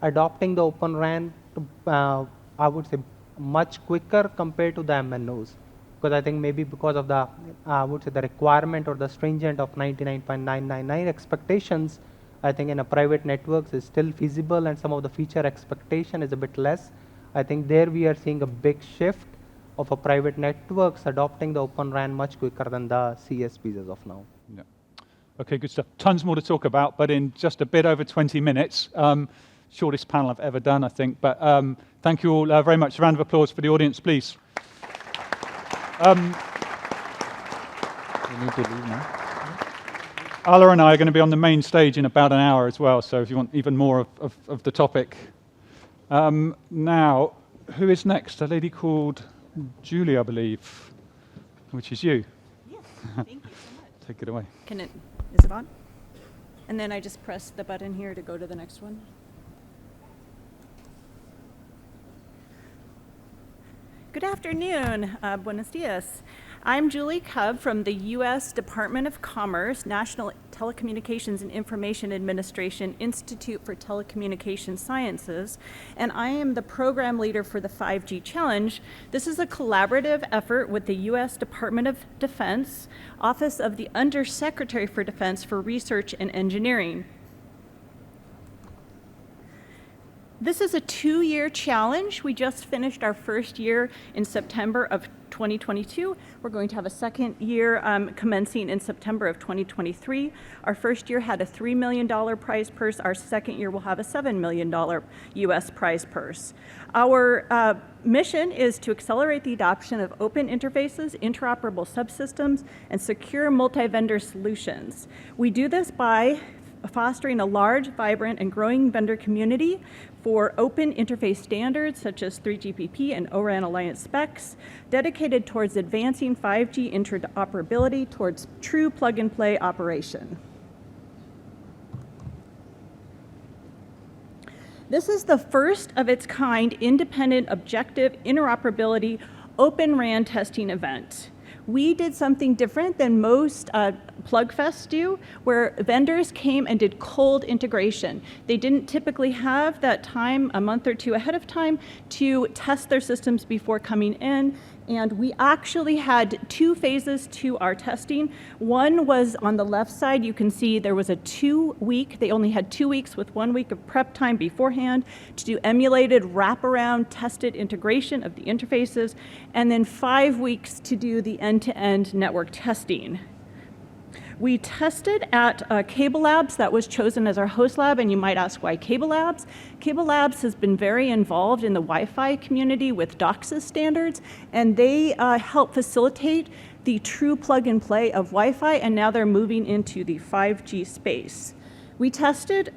adopting the OpenRAN, I would say much quicker compared to the MNOs. Because I think maybe because of the, I would say the requirement or the stringent of 99.999 expectations, I think in a private networks is still feasible, and some of the feature expectation is a bit less. I think there we are seeing a big shift of a private networks adopting the OpenRAN much quicker than the CSPs as of now. Yeah. Okay, good stuff. Tons more to talk about, but in just a bit over 20 minutes. Shortest panel I've ever done, I think. But thank you all very much. A round of applause for the audience, please. You need to leave now. Ala and I are going to be on the main stage in about an hour as well, so if you want even more of the topic. Now, who is next? A lady called Julie, I believe, which is you. Yes, thank you so much. Take it away. Is it on? And then I just press the button here to go to the next one. Good afternoon. Buenos dias. I'm Julie Cub from the U.S. Department of Commerce, National Telecommunications and Information Administration Institute for Telecommunication Sciences, and I am the program leader for the 5G Challenge. This is a collaborative effort with the U.S. Department of Defense, Office of the Undersecretary for Defense for Research and Engineering. This is a 2-year challenge. We just finished our first year in September of 2022. We're going to have a second year commencing in September of 2023. Our first year had a $3 million prize purse. Our second year will have a $7 million US prize purse. Our mission is to accelerate the adoption of open interfaces, interoperable subsystems, and secure multi-vendor solutions. We do this by fostering a large, vibrant, and growing vendor community for open interface standards such as 3GPP and ORAN Alliance specs, dedicated towards advancing 5G interoperability towards true plug-and-play operation. This is the first of its kind independent, objective, interoperability OpenRAN testing event. We did something different than most plugfests do, where vendors came and did cold integration. They didn't typically have that time, a month or two ahead of time, to test their systems before coming in. And we actually had 2 phases to our testing. One was on the left side. You can see there was a 2-week, they only had 2 weeks with 1 week of prep time beforehand to do emulated wraparound tested integration of the interfaces, and then 5 weeks to do the end-to-end network testing. We tested at Cable Labs. That was chosen as our host lab, and you might ask why Cable Labs. Cable Labs has been very involved in the Wi-Fi community with DOCSIS standards, and they help facilitate the true plug-and-play of Wi-Fi, and now they're moving into the 5G space. We tested,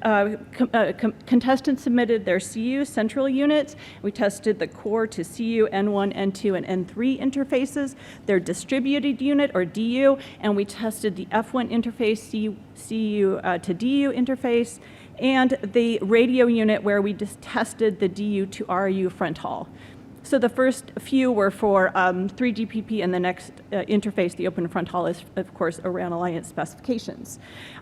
contestants submitted their CU central units. We tested the core to CU, N1, N2, and N3 interfaces, their distributed unit, or DU, and we tested the F1 interface, CU to DU interface, and the radio unit where we just tested the DU to RU front haul. So the first few were for 3GPP, and the next interface, the open front haul, is, of course, ORAN Alliance specifications.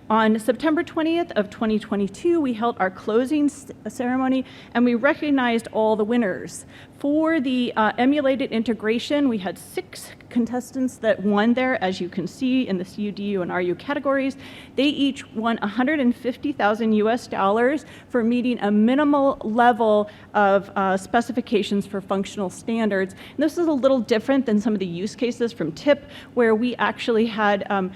On September 20th of 2022, we held our closing ceremony, and we recognized all the winners. For the emulated integration, we had 6 contestants that won there, as you can see in the CU, DU, and RU categories. They each won $150,000 US for meeting a minimal level of specifications for functional standards. And this is a little different than some of the use cases from TIP, where we actually had,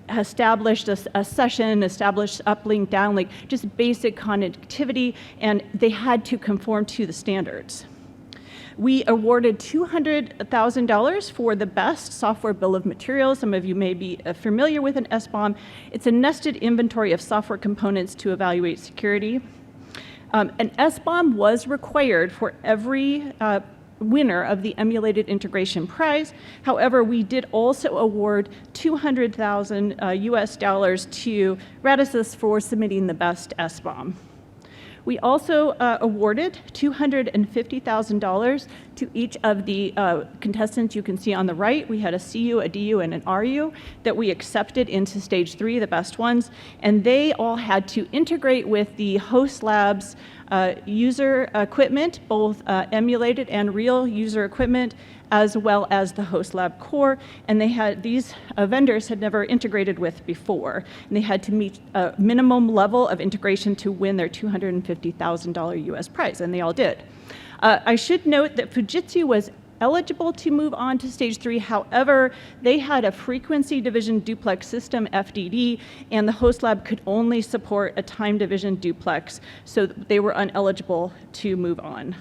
established a session, established uplink, downlink, just basic connectivity, and they had to conform to the standards. We awarded $200,000 for the best software bill of materials. Some of you may be familiar with an SBOM. It's a nested inventory of software components to evaluate security. An SBOM was required for every winner of the emulated integration prize. However, we did also award $200,000 US to Radisys for submitting the best SBOM. We also awarded $250,000 to each of the contestants you can see on the right. We had a CU, a DU, and an RU that we accepted into stage 3, the best ones, and they all had to integrate with the host lab's user equipment, both emulated and real user equipment, as well as the host lab core, and they had these vendors had never integrated with before, and they had to meet a minimum level of integration to win their $250,000 US prize, and they all did. I should note that Fujitsu was eligible to move on to stage 3. However, they had a frequency division duplex system, FDD, and the host lab could only support a time division duplex, so they were ineligible to move on.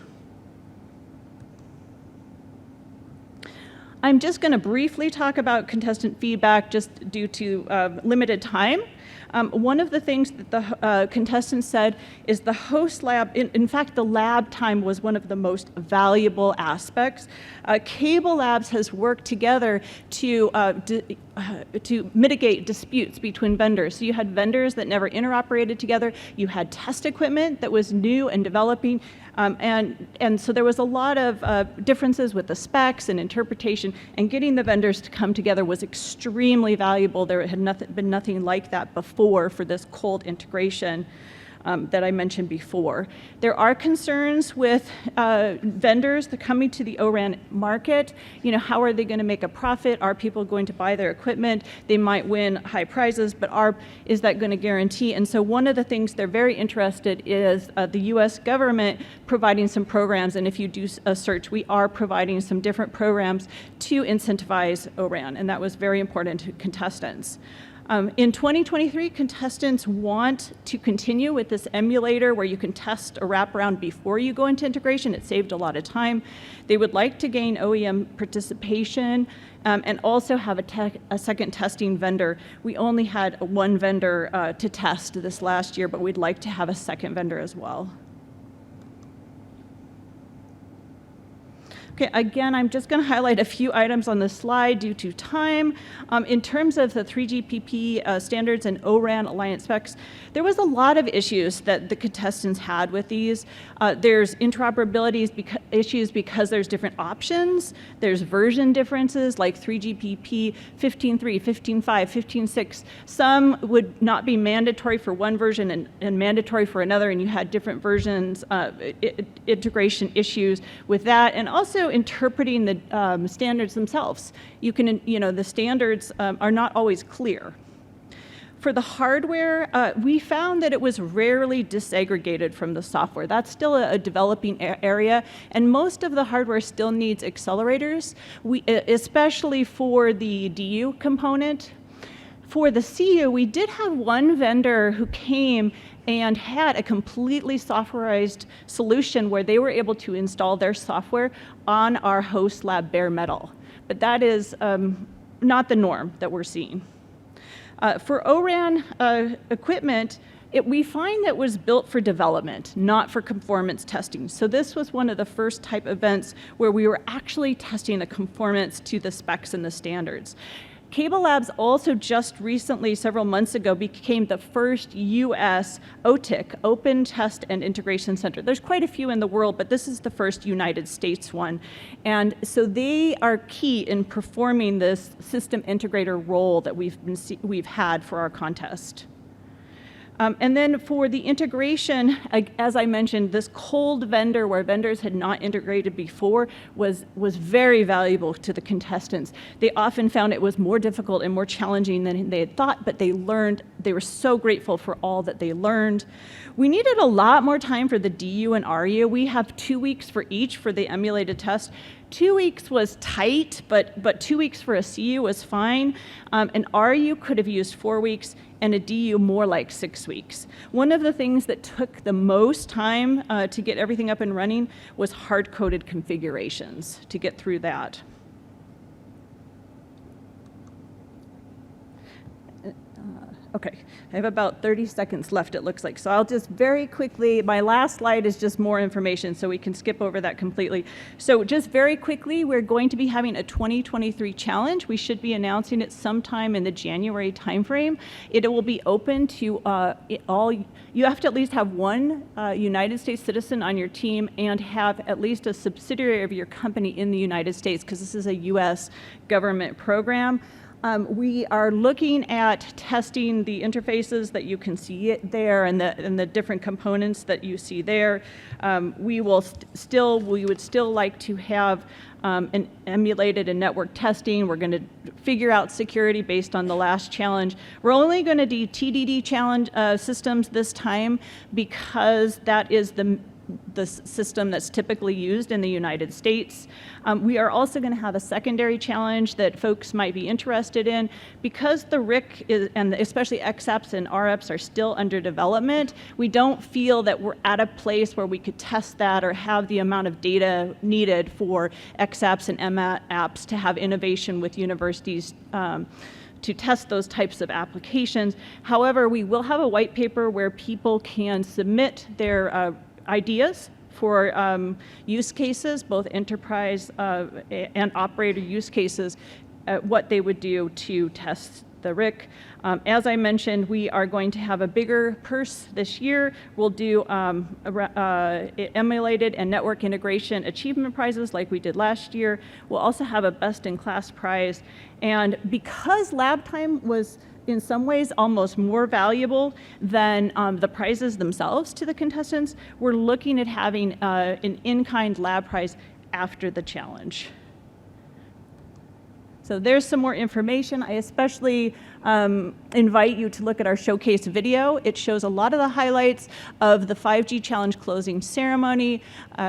I'm just going to briefly talk about contestant feedback just due to limited time. One of the things that the contestants said is the host lab, in fact, the lab time was one of the most valuable aspects. Cable Labs has worked together to mitigate disputes between vendors. So you had vendors that never interoperated together. You had test equipment that was new and developing. And so there was a lot of differences with the specs and interpretation, and getting the vendors to come together was extremely valuable. There had been nothing like that before for this cold integration that I mentioned before. There are concerns with vendors that are coming to the ORAN market. How are they going to make a profit? Are people going to buy their equipment? They might win high prizes, but is that going to guarantee? And so one of the things they're very interested is the US government providing some programs, and if you do a search, we are providing some different programs to incentivize ORAN, and that was very important to contestants. In 2023, contestants want to continue with this emulator where you can test a wraparound before you go into integration. It saved a lot of time. They would like to gain OEM participation and also have a second testing vendor. We only had one vendor to test this last year, but we'd like to have a second vendor as well. Okay, again, I'm just going to highlight a few items on this slide due to time. In terms of the 3GPP standards and ORAN alliance specs, there was a lot of issues that the contestants had with these. There's interoperability issues because there's different options. There's version differences like 3GPP 15.3, 15.5, 15.6. Some would not be mandatory for one version and mandatory for another, and you had different versions, integration issues with that, and also interpreting the standards themselves. The standards are not always clear. For the hardware, we found that it was rarely disaggregated from the software. That's still a developing area, and most of the hardware still needs accelerators, especially for the DU component. For the CU, we did have one vendor who came and had a completely softwareized solution where they were able to install their software on our host lab bare metal. But that is not the norm that we're seeing. For ORAN equipment, we find that it was built for development, not for conformance testing. So this was one of the first type events where we were actually testing the conformance to the specs and the standards. Cable Labs also just recently, several months ago, became the first US OTIC, Open Test and Integration Center. There's quite a few in the world, but this is the first United States one. And so they are key in performing this system integrator role that we've had for our contest. And then for the integration, as I mentioned, this cold vendor where vendors had not integrated before was very valuable to the contestants. They often found it was more difficult and more challenging than they had thought, but they learned. They were so grateful for all that they learned. We needed a lot more time for the DU and RU. We have 2 weeks for each for the emulated test. 2 weeks was tight, but 2 weeks for a CU was fine. An RU could have used 4 weeks, and a DU more like 6 weeks. One of the things that took the most time to get everything up and running was hard-coded configurations to get through that. Okay, I have about 30 seconds left, it looks like. So I'll just very quickly, my last slide is just more information, so we can skip over that completely. So just very quickly, we're going to be having a 2023 challenge. We should be announcing it sometime in the January timeframe. It will be open to all, you have to at least have one United States citizen on your team and have at least a subsidiary of your company in the United States, because this is a US government program. We are looking at testing the interfaces that you can see there and the different components that you see there. We would still like to have an emulated and network testing. We're going to figure out security based on the last challenge. We're only going to do TDD challenge systems this time because that is the system that's typically used in the United States. We are also going to have a secondary challenge that folks might be interested in. Because the RIC and especially XApps and RApps are still under development, we don't feel that we're at a place where we could test that or have the amount of data needed for XApps and MApps to have innovation with universities to test those types of applications. However, we will have a white paper where people can submit their ideas for use cases, both enterprise and operator use cases, what they would do to test the RIC. As I mentioned, we are going to have a bigger purse this year. We'll do emulated and network integration achievement prizes like we did last year. We'll also have a best-in-class prize. And because lab time was in some ways almost more valuable than the prizes themselves to the contestants, we're looking at having an in-kind lab prize after the challenge. So there's some more information. I especially invite you to look at our showcase video. It shows a lot of the highlights of the 5G challenge closing ceremony.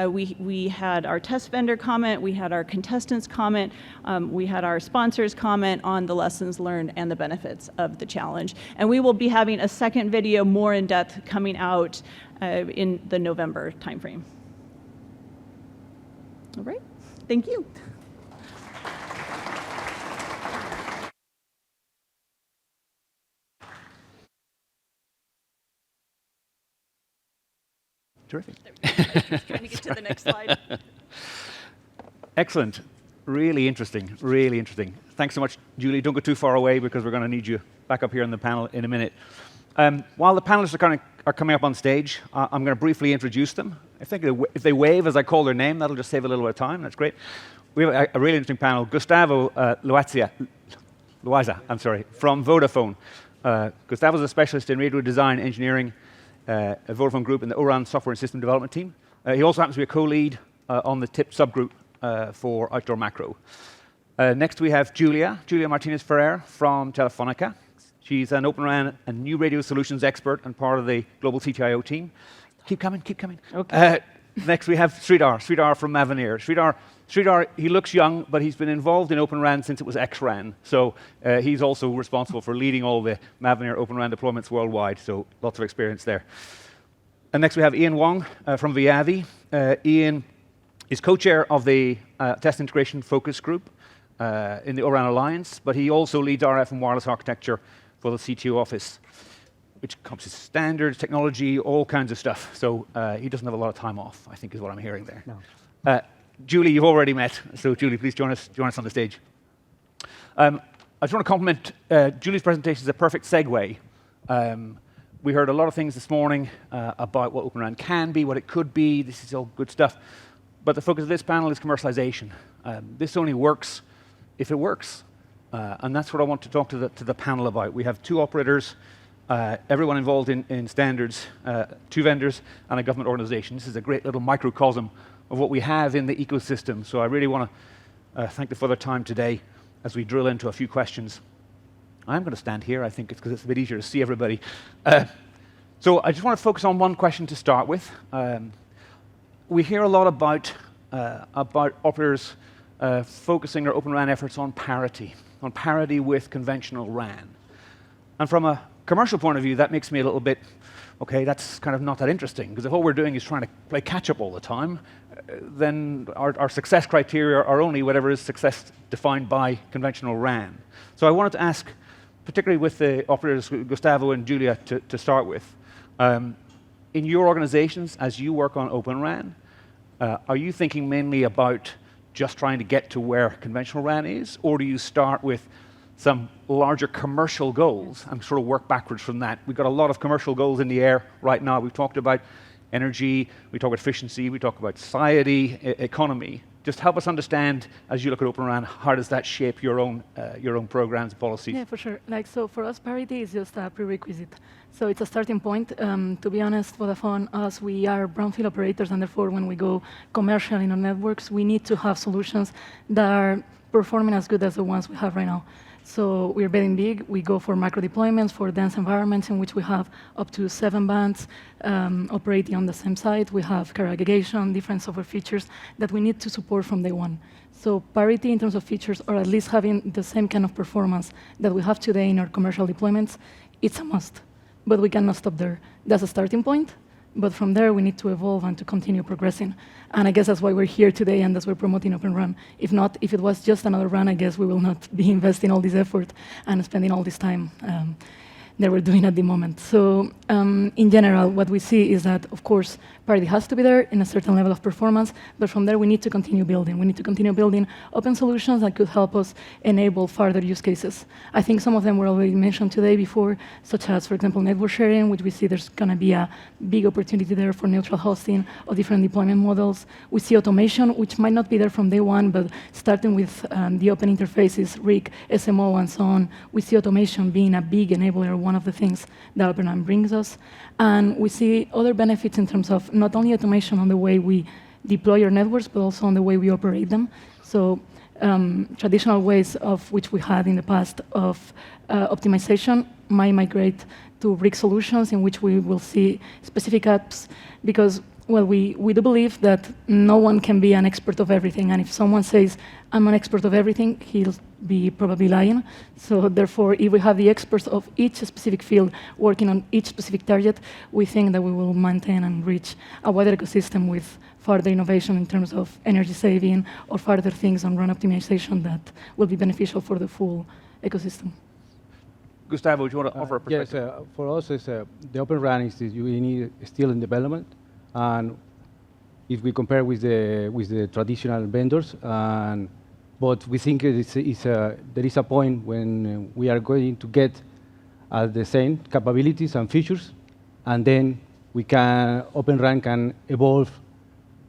We had our test vendor comment, we had our contestants comment, we had our sponsors comment on the lessons learned and the benefits of the challenge. And we will be having a second video more in depth coming out in the November timeframe. All right, thank you. Terrific. Just trying to get to the next slide. Excellent. Really interesting. Really interesting. Thanks so much, Julie. Don't go too far away because we're going to need you back up here on the panel in a minute. While the panelists are coming up on stage, I'm going to briefly introduce them. I think if they wave as I call their name, that'll just save a little bit of time. That's great. We have a really interesting panel. Gustavo Loaiza, from Vodafone. Gustavo's a specialist in radio design engineering, a Vodafone group in the OpenRAN software and system development team. He also happens to be a co-lead on the TIP subgroup for outdoor macro. Next we have Julia Martinez-Ferrer from Telefonica. She's an OpenRAN and new radio solutions expert and part of the global CTIO team. Keep coming. Okay. Next we have Sridhar from Mavenir. Sridhar, he looks young, but he's been involved in OpenRAN since it was XRAN. So he's also responsible for leading all the Mavenir OpenRAN deployments worldwide, so lots of experience there. And next we have Ian Wong from Viavi. Ian is co-chair of the Test Integration Focus Group in the ORAN Alliance, but he also leads RF and wireless architecture for the CTO office, which encompasses standards, technology, all kinds of stuff. So he doesn't have a lot of time off, I think is what I'm hearing there. No. Julie, you've already met, so Julie, please join us on the stage. I just want to compliment Julie's presentation is a perfect segue. We heard a lot of things this morning about what OpenRAN can be, what it could be. This is all good stuff. But the focus of this panel is commercialization. This only works if it works. And that's what I want to talk to the panel about. We have two operators everyone involved in standards, 2 vendors, and a government organization. This is a great little microcosm of what we have in the ecosystem. So I really want to thank you for their time today as we drill into a few questions. I'm going to stand here. I think it's because it's a bit easier to see everybody. So I just want to focus on one question to start with. We hear a lot about operators focusing their OpenRAN efforts on parity with conventional RAN. And from a commercial point of view, that makes me a little bit, okay, that's kind of not that interesting, because if all we're doing is trying to play catch-up all the time, then our success criteria are only whatever is success defined by conventional RAN. So I wanted to ask, particularly with the operators, Gustavo and Julia, to start with, in your organizations, as you work on OpenRAN, are you thinking mainly about just trying to get to where conventional RAN is, or do you start with some larger commercial goals and sort of work backwards from that? We've got a lot of commercial goals in the air right now. We've talked about energy, we talk about efficiency, we talk about society, economy. Just help us understand, as you look at OpenRAN, how does that shape your own programs, policies? Yeah, for sure. So for us, parity is just a prerequisite. So it's a starting point. To be honest, Vodafone, us, we are brownfield operators, and therefore when we go commercial in our networks, we need to have solutions that are performing as good as the ones we have right now. So we're betting big. We go for micro deployments, for dense environments in which we have up to 7 bands operating on the same site. We have carrier aggregation, different software features that we need to support from day one. So parity in terms of features, or at least having the same kind of performance that we have today in our commercial deployments, it's a must. But we cannot stop there. That's a starting point. But from there, we need to evolve and to continue progressing. And I guess that's why we're here today, and that's why we're promoting OpenRAN. If it was just another RAN, I guess we will not be investing all this effort and spending all this time that we're doing at the moment. So in general, what we see is that, of course, parity has to be there in a certain level of performance, but from there we need to continue building. We need to continue building open solutions that could help us enable further use cases. I think some of them were already mentioned today before, such as, for example, network sharing, which we see there's going to be a big opportunity there for neutral hosting of different deployment models. We see automation, which might not be there from day one, but starting with the open interfaces, RIC, SMO, and so on, we see automation being a big enabler, one of the things that OpenRAN brings us. And we see other benefits in terms of not only automation on the way we deploy our networks, but also on the way we operate them. So traditional ways of which we had in the past of optimization might migrate to RIC solutions in which we will see specific apps, because well, we do believe that no one can be an expert of everything, and if someone says, I'm an expert of everything, he'll be probably lying. So therefore, if we have the experts of each specific field working on each specific target, we think that we will maintain and reach a wider ecosystem with further innovation in terms of energy saving or further things on RAN optimization that will be beneficial for the full ecosystem. Gustavo, do you want to offer a perspective? Yes, for us, the OpenRAN is still in development. And if we compare with the traditional vendors, but we think there is a point when we are going to get the same capabilities and features, and then OpenRAN can evolve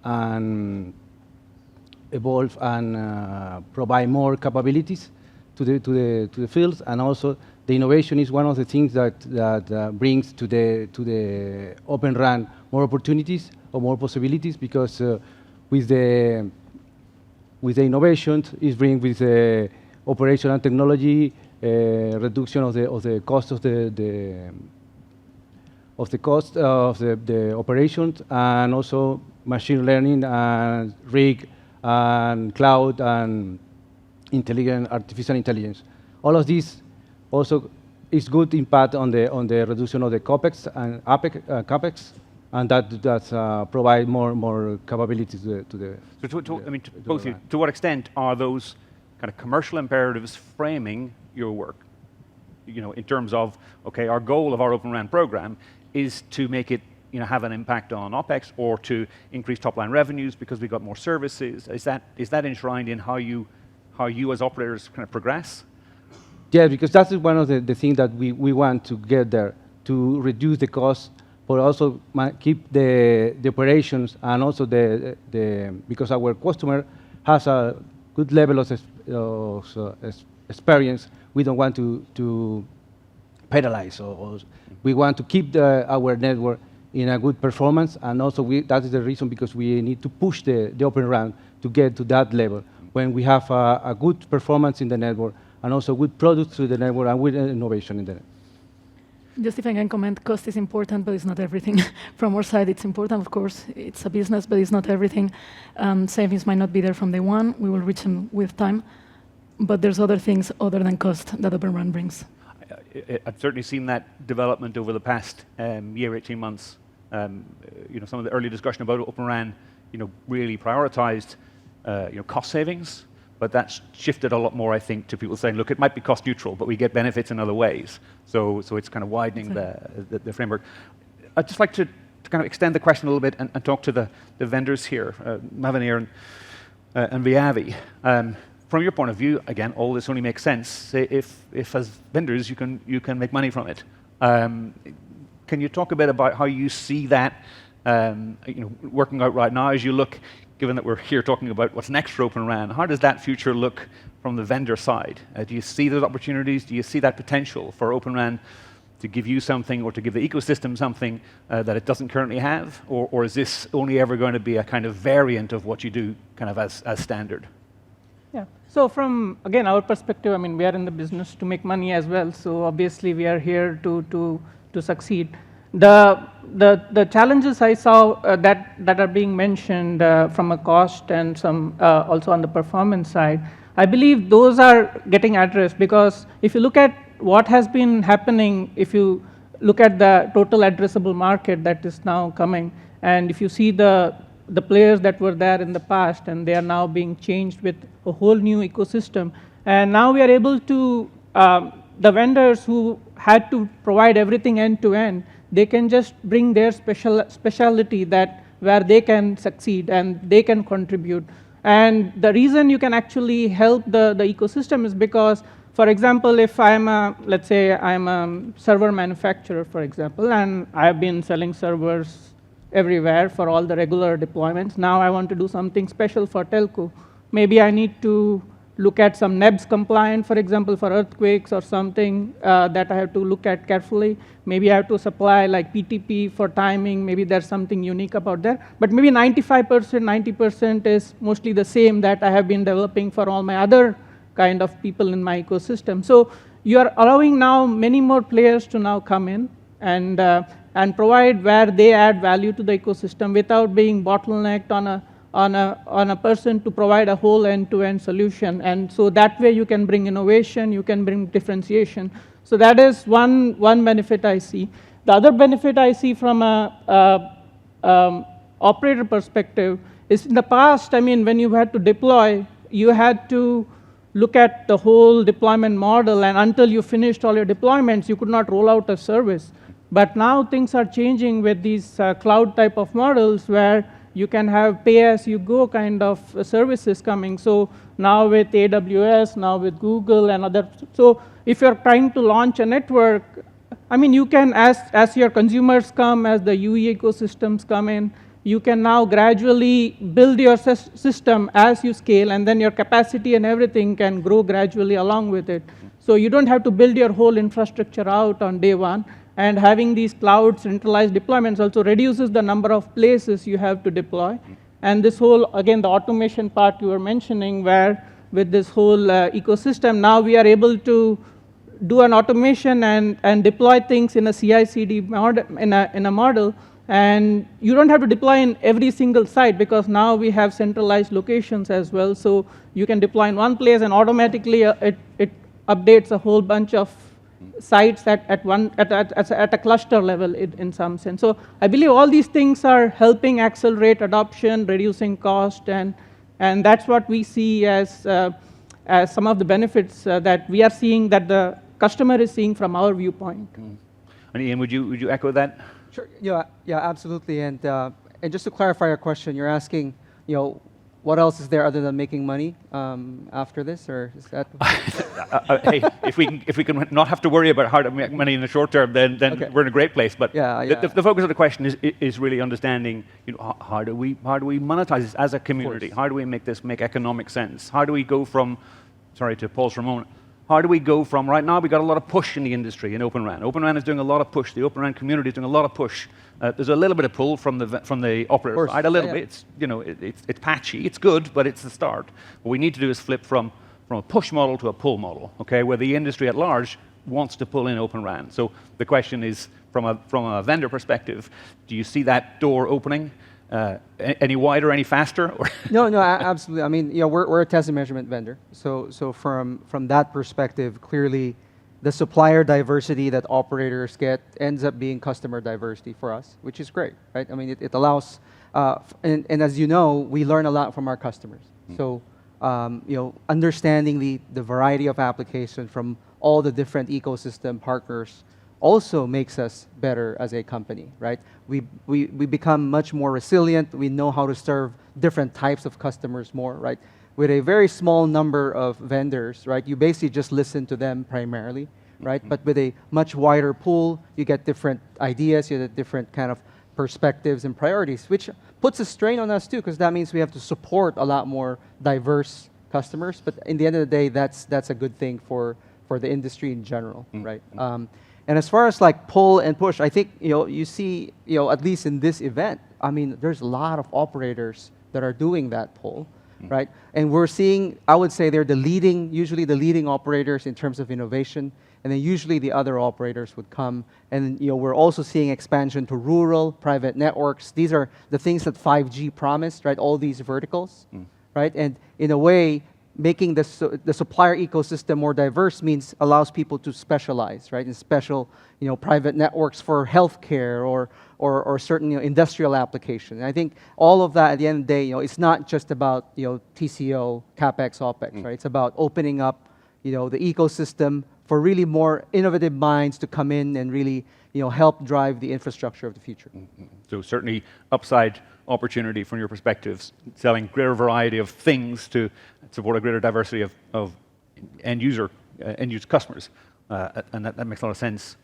and provide more capabilities to the fields, and also the innovation is one of the things that brings to the OpenRAN more opportunities or more possibilities, because with the innovations is bring with the operational technology, reduction of the cost of the operations, and also machine learning and RIG and cloud and artificial intelligence. All of these also is good impact on the reduction of the CapEx and CapEx, and that provide more capabilities to the. So both of you, to what extent are those kind of commercial imperatives framing your work? In terms of, okay, our goal of our OpenRAN program is to make it have an impact on OpEx, or to increase top-line revenues because we got more services. Is that enshrined in how you as operators kind of progress? Yeah, because that's one of the things that we want to get there, to reduce the cost, but also keep the operations, and also because our customer has a good level of experience, we don't want to penalize. We want to keep our network in a good performance, and also that is the reason because we need to push the OpenRAN to get to that level when we have a good performance in the network and also good products through the network and with innovation in the network. Just if I can comment, cost is important, but it's not everything. From our side, it's important, of course. It's a business, but it's not everything. Savings might not be there from day one. We will reach them with time. But there's other things other than cost that OpenRAN brings. I've certainly seen that development over the past year, 18 months. Some of the early discussion about OpenRAN, really prioritized, cost savings. But that's shifted a lot more, I think, to people saying, look, it might be cost neutral, but we get benefits in other ways. So it's kind of widening the framework. I'd just like to kind of extend the question a little bit and talk to the vendors here, Mavenir and Viavi. From your point of view, again, all this only makes sense if as vendors you can make money from it. Can you talk a bit about how you see that working out right now as you look? Given that we're here talking about what's next for OpenRAN, how does that future look from the vendor side? Do you see those opportunities? Do you see that potential for OpenRAN to give you something or to give the ecosystem something that it doesn't currently have? Or is this only ever going to be a kind of variant of what you do kind of as standard? Yeah. So from, again, our perspective, we are in the business to make money as well. So obviously we are here to succeed. The challenges I saw that are being mentioned from a cost and some also on the performance side, I believe those are getting addressed because if you look at what has been happening, if you look at the total addressable market that is now coming, and if you see the players that were there in the past and they are now being changed with a whole new ecosystem, and now we are able to, the vendors who had to provide everything end to end, they can just bring their specialty where they can succeed and they can contribute. And the reason you can actually help the ecosystem is because, for example, if let's say I'm a server manufacturer, for example, and I've been selling servers everywhere for all the regular deployments. Now I want to do something special for telco. Maybe I need to look at some NEBS compliant, for example, for earthquakes or something that I have to look at carefully. Maybe I have to supply like PTP for timing. Maybe there's something unique about that. But maybe 95%, 90% is mostly the same that I have been developing for all my other kind of people in my ecosystem. So you are allowing now many more players to now come in and provide where they add value to the ecosystem without being bottlenecked on a person to provide a whole end-to-end solution. And so that way you can bring innovation, you can bring differentiation. So that is one benefit I see. The other benefit I see from a operator perspective is in the past, when you had to deploy, you had to look at the whole deployment model, and until you finished all your deployments, you could not roll out a service. But now things are changing with these cloud type of models where you can have pay-as-you-go kind of services coming. So now with AWS, now with Google and other. So if you're trying to launch a network, you can, as your consumers come, as the UE ecosystems come in, you can now gradually build your system as you scale, and then your capacity and everything can grow gradually along with it. So you don't have to build your whole infrastructure out on day one. And having these cloud centralized deployments also reduces the number of places you have to deploy. And this whole, again, the automation part you were mentioning, where with this whole ecosystem, now we are able to do an automation and deploy things in a CI/CD model, in a model. And you don't have to deploy in every single site because now we have centralized locations as well. So you can deploy in one place and automatically it updates a whole bunch of sites at a cluster level in some sense. So I believe all these things are helping accelerate adoption, reducing cost, and that's what we see as some of the benefits that we are seeing that the customer is seeing from our viewpoint. And Ian, would you echo that? Sure. Yeah, absolutely. And just to clarify your question, you're asking, what else is there other than making money after this, or is that? Hey, if we can not have to worry about how to make money in the short term, then okay. We're in a great place. But the focus of the question is really understanding, how do we monetize this as a community? How do we make this make economic sense? How do we go from, sorry to pause for a moment, How do we go from, right now we've got a lot of push in the industry in OpenRAN. OpenRAN is doing a lot of push. The OpenRAN community is doing a lot of push. There's a little bit of pull from the operator side, a little bit. It's, you know, it's patchy, it's good, but it's the start. What we need to do is flip from a push model to a pull model, okay, where the industry at large wants to pull in OpenRAN. So the question is, from a vendor perspective, do you see that door opening any wider, any faster? No, absolutely. I mean, you know, we're a test and measurement vendor. So from that perspective, clearly, the supplier diversity that operators get ends up being customer diversity for us, which is great, right? I mean, it allows, and as you know, we learn a lot from our customers. So, you know, understanding the variety of applications from all the different ecosystem partners also makes us better as a company, right? We become much more resilient. We know how to serve different types of customers more, right? With a very small number of vendors, right? You basically just listen to them primarily, right? But with a much wider pool, you get different ideas, you get different kind of perspectives and priorities, which puts a strain on us too, because that means we have to support a lot more diverse customers. But in the end of the day, that's a good thing for the industry in general, right? And as far as like pull and push, I think, you know, you see, you know, at least in this event, I mean, there's a lot of operators that are doing that pull, right? And we're seeing, I would say they're usually the leading operators in terms of innovation, and then usually the other operators would come. And, you know, we're also seeing expansion to rural, private networks. These are the things that 5G promised, right? All these verticals, right? And in a way, making the supplier ecosystem more diverse means allows people to specialize, right, in special, you know, private networks for healthcare or certain, you know, industrial application. And I think all of that at the end of the day, you know, it's not just about, you know, TCO, CapEx, OpEx, right? It's about opening up, you know, the ecosystem for really more innovative minds to come in and really, you know, help drive the infrastructure of the future. So certainly upside opportunity from your perspectives, selling greater variety of things to support a greater diversity of end user customers, and that makes a lot of sense.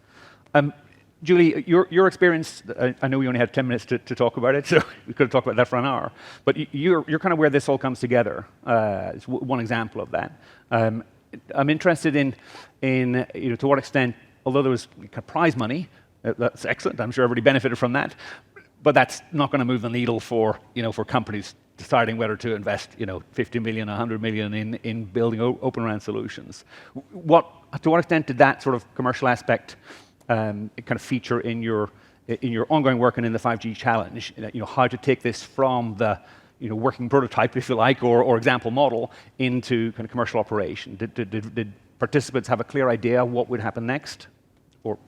Julie, your experience, I know we only had 10 minutes to talk about it, so we could have talked about that for an hour, but you're kind of where this all comes together. It's one example of that. I'm interested in you know, to what extent, although there was prize money, that's excellent, I'm sure everybody benefited from that, but that's not going to move the needle for, you know, for companies deciding whether to invest, you know, 50 million, 100 million in building OpenRAN solutions. To what extent did that sort of commercial aspect kind of feature in your ongoing work and in the 5G challenge? You know, how to take this from the, you know, working prototype, if you like, or example model into kind of commercial operation. Did participants have a clear idea what would happen next? Or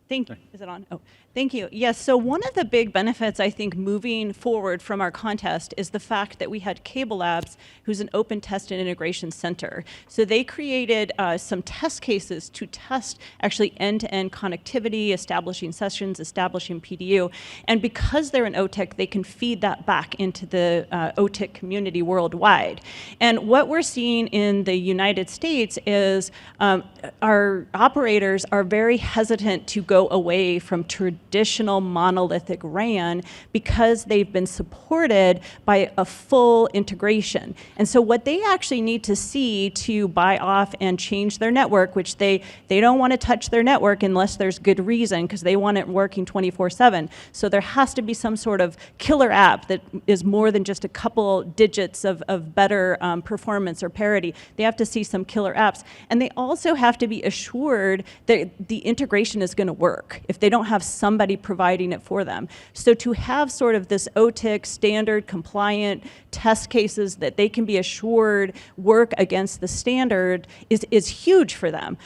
Thank you. Is it on? Oh, thank you. Yes, so one of the big benefits, I think, moving forward from our contest is the fact that we had Cable Labs, who's an open test and integration center. So they created some test cases to test actually end-to-end connectivity, establishing sessions, establishing PDU. And because they're an OTIC, they can feed that back into the OTIC community worldwide. And what we're seeing in the United States is our operators are very hesitant to go away from traditional monolithic RAN because they've been supported by a full integration. And so what they actually need to see to buy off and change their network, which they don't want to touch their network unless there's good reason, because they want it working 24/7. So there has to be some sort of killer app that is more than just a couple digits of better performance or parity. They have to see some killer apps. And they also have to be assured that the integration is going to work if they don't have somebody providing it for them. So to have sort of this OTIC standard compliant test cases that they can be assured work against the standard is huge for them.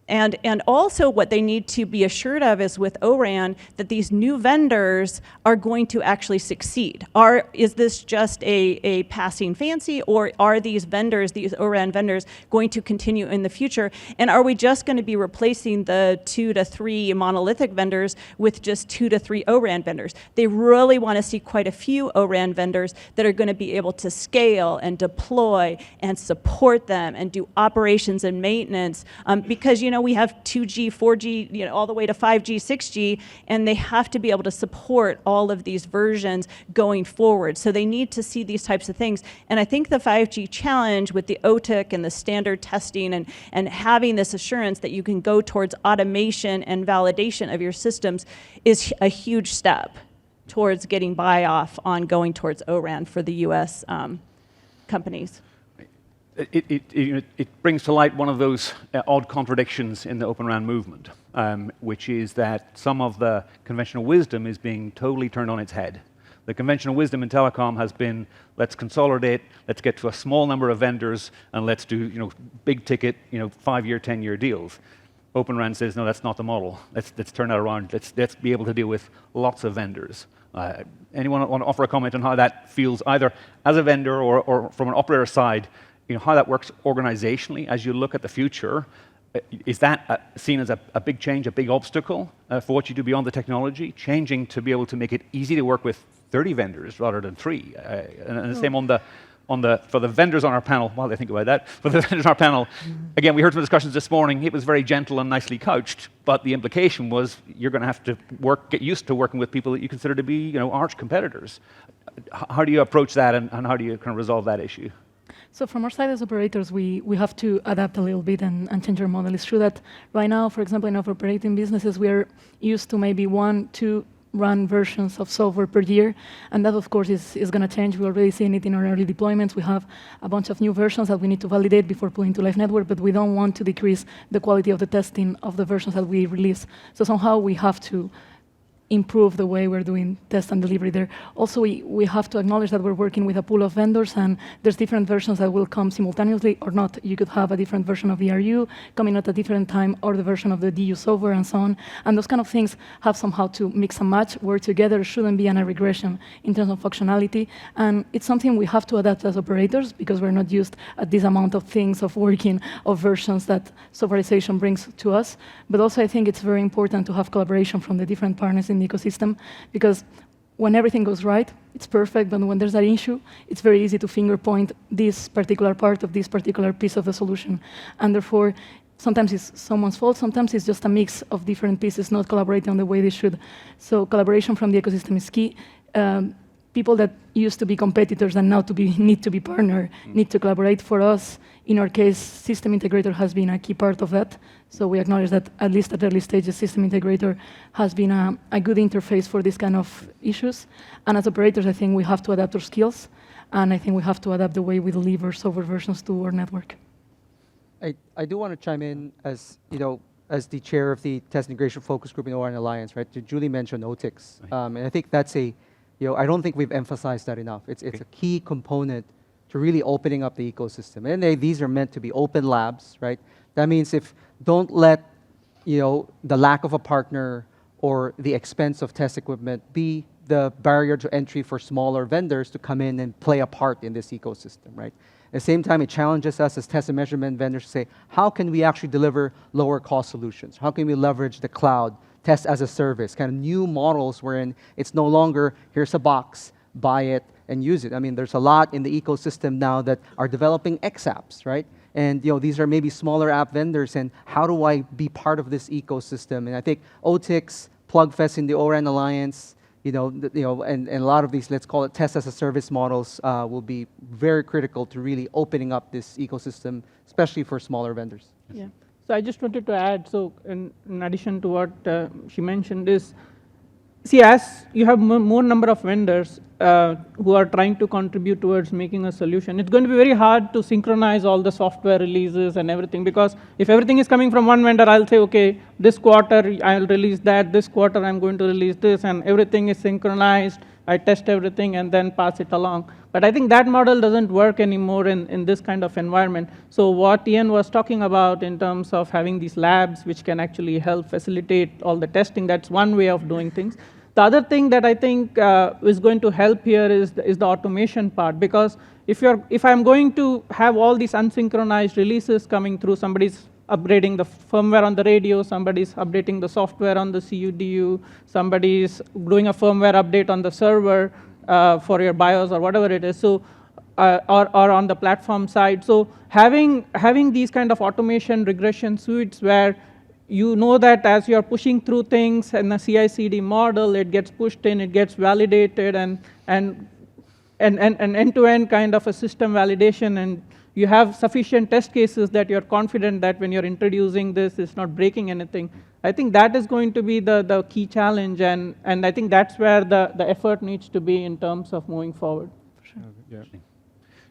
And also what they need to be assured of is with ORAN that these new vendors are going to actually succeed. Is this just a passing fancy, or are these vendors, these ORAN vendors, going to continue in the future? And are we just going to be replacing the 2 to 3 monolithic vendors with just 2 to 3 ORAN vendors? They really want to see quite a few ORAN vendors that are going to be able to scale and deploy and support them and do operations and maintenance, because, you know, we have 2G, 4G, all the way to 5G, 6G, and they have to be able to support all of these versions going forward. So they need to see these types of things. And I think the 5G challenge with the OTIC and the standard testing and having this assurance that you can go towards automation and validation of your systems is a huge step towards getting buy-off on going towards ORAN for the US companies. It brings to light one of those odd contradictions in the OpenRAN movement, which is that some of the conventional wisdom is being totally turned on its head. The conventional wisdom in telecom has been, let's consolidate, let's get to a small number of vendors, and let's do big ticket 5-year, 10-year deals. OpenRAN says, no, that's not the model. Let's turn that around. Let's be able to deal with lots of vendors. Anyone want to offer a comment on how that feels, either as a vendor or from an operator side, how that works organizationally as you look at the future? Is that seen as a big change, a big obstacle for what you do beyond the technology, changing to be able to make it easy to work with 30 vendors rather than 3? And the same for the vendors on our panel, while they think about that, for the vendors on our panel, again, we heard some discussions this morning. It was very gentle and nicely couched, but the implication was you're going to have to get used to working with people that you consider to be arch competitors. How do you approach that, and how do you kind of resolve that issue? So from our side as operators, we have to adapt a little bit and change our model. It's true that right now, for example, in our operating businesses, we are used to maybe 1-2 run versions of software per year, and that, of course, is going to change. We're already seeing it in our early deployments. We have a bunch of new versions that we need to validate before pulling to live network, but we don't want to decrease the quality of the testing of the versions that we release. So somehow we have to improve the way we're doing test and delivery there. Also, we have to acknowledge that we're working with a pool of vendors, and there's different versions that will come simultaneously or not. You could have a different version of ERU coming at a different time, or the version of the DU software and so on. And those kind of things have somehow to mix and match, work together, shouldn't be a regression in terms of functionality. And it's something we have to adapt as operators, because we're not used at this amount of things of working of versions that softwareization brings to us. But also, I think it's very important to have collaboration from the different partners in the ecosystem, because when everything goes right, it's perfect, but when there's an issue, it's very easy to finger point this particular part of this particular piece of the solution. And therefore, sometimes it's someone's fault, sometimes it's just a mix of different pieces not collaborating on the way they should. So collaboration from the ecosystem is key. People that used to be competitors and now need to be partner need to collaborate. For us, in our case, system integrator has been a key part of that. So we acknowledge that, at least at early stages, system integrator has been a good interface for this kind of issues. And as operators, I think we have to adapt our skills, and I think we have to adapt the way we deliver software versions to our network. I do want to chime in as as the chair of the Test Integration Focus Group in ORAN Alliance, right? Julie mentioned OTICs, and I think that's I don't think we've emphasized that enough. It's a key component to really opening up the ecosystem. And these are meant to be open labs, right? That means don't let the lack of a partner or the expense of test equipment be the barrier to entry for smaller vendors to come in and play a part in this ecosystem, right? At the same time, it challenges us as test and measurement vendors to say, how can we actually deliver lower cost solutions? How can we leverage the cloud, test as a service, kind of new models wherein it's no longer, here's a box, buy it and use it. I mean, there's a lot in the ecosystem now that are developing X apps, right? And these are maybe smaller app vendors, and how do I be part of this ecosystem? And I think OTICs, PlugFest in the ORAN Alliance, and a lot of these, let's call it test as a service models, will be very critical to really opening up this ecosystem, especially for smaller vendors. Yeah. So I just wanted to add, so in addition to what she mentioned is, see, as you have more number of vendors who are trying to contribute towards making a solution, it's going to be very hard to synchronize all the software releases and everything, because if everything is coming from one vendor, I'll say, okay, this quarter I'll release that, this quarter I'm going to release this, and everything is synchronized. I test everything and then pass it along. But I think that model doesn't work anymore in this kind of environment. So what Ian was talking about in terms of having these labs which can actually help facilitate all the testing, that's one way of doing things. The other thing that I think is going to help here is the automation part, because if I'm going to have all these unsynchronized releases coming through, somebody's upgrading the firmware on the radio, somebody's updating the software on the CUDU, somebody's doing a firmware update on the server for your BIOS or whatever it is. So or on the platform side. So having these kind of automation regression suites where you know that as you're pushing through things in a CI/CD model, it gets pushed in, it gets validated, and end-to-end kind of a system validation, and you have sufficient test cases that you're confident that when you're introducing this, it's not breaking anything. I think that is going to be the key challenge, and I think that's where the effort needs to be in terms of moving forward. Yeah.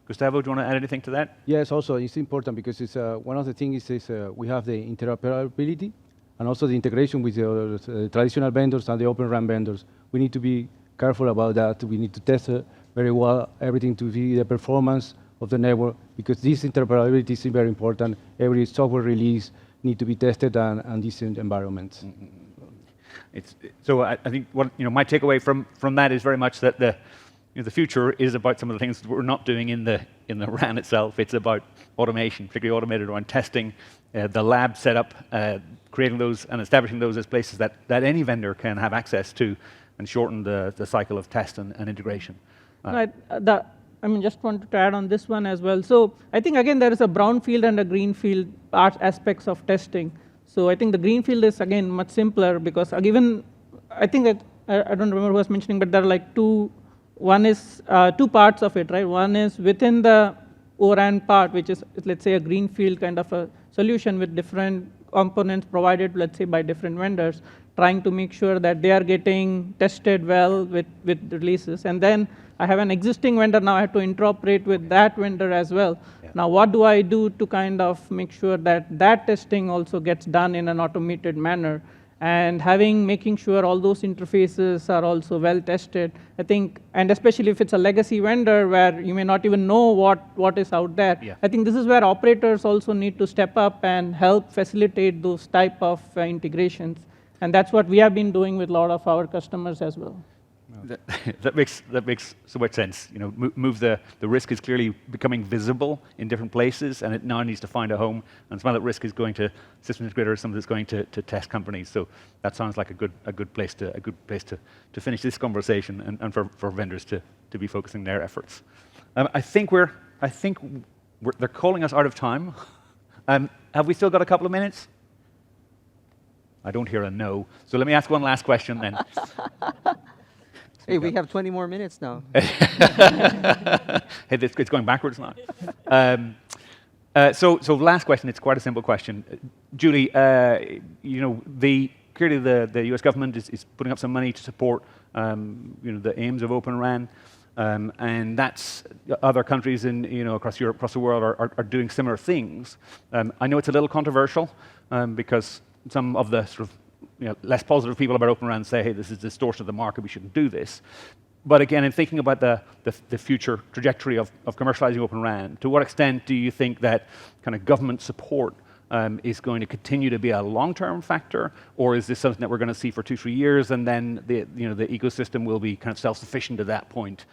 Gustavo, do you want to add anything to that? Yes, also it's important because it's one of the things is we have the interoperability and also the integration with the traditional vendors and the OpenRAN vendors. We need to be careful about that. We need to test very well everything to be the performance of the network, because this interoperability is very important. Every software release need to be tested on these environments. So I think what my takeaway from that is very much that the future is about some of the things that we're not doing in the RAN itself. It's about automation, particularly automated around testing, the lab setup, creating those and establishing those as places that any vendor can have access to, and shorten the cycle of test and integration. Just wanted to add on this one as well. So I think, again, there is a brownfield and a greenfield aspects of testing. So I think the greenfield is, again, much simpler because, given, I think that, I don't remember who was mentioning, but there are like two parts of it, right? One is within the ORAN part, which is, let's say, a greenfield kind of a solution with different components provided, let's say, by different vendors, trying to make sure that they are getting tested well with releases. And then I have an existing vendor, now I have to interoperate with that vendor as well. Yeah. Now, what do I do to kind of make sure that testing also gets done in an automated manner? And making sure all those interfaces are also well tested, I think, and especially if it's a legacy vendor where you may not even know what is out there. Yeah. I think this is where operators also need to step up and help facilitate those type of integrations. And that's what we have been doing with a lot of our customers as well. That makes so much sense. Move the risk is clearly becoming visible in different places, and it now needs to find a home. And some of that risk is going to system integrators, some of it's going to test companies. So that sounds like a good place to finish this conversation, and for vendors to be focusing their efforts. I think they're calling us out of time. Have we still got a couple of minutes? I don't hear a no. So let me ask one last question then. Hey, we have 20 more minutes now. Hey, it's going backwards now. So last question. It's quite a simple question. Julie, clearly the U.S. government is putting up some money to support the aims of OpenRAN, and that's other countries across Europe, across the world are doing similar things. I know it's a little controversial because some of the sort of less positive people about OpenRAN say, hey, this is distortion of the market, we shouldn't do this. But again, in thinking about the future trajectory of commercializing OpenRAN, to what extent do you think that kind of government support is going to continue to be a long-term factor, or is this something that we're going to see for 2-3 years, and then the ecosystem will be kind of self-sufficient at that point?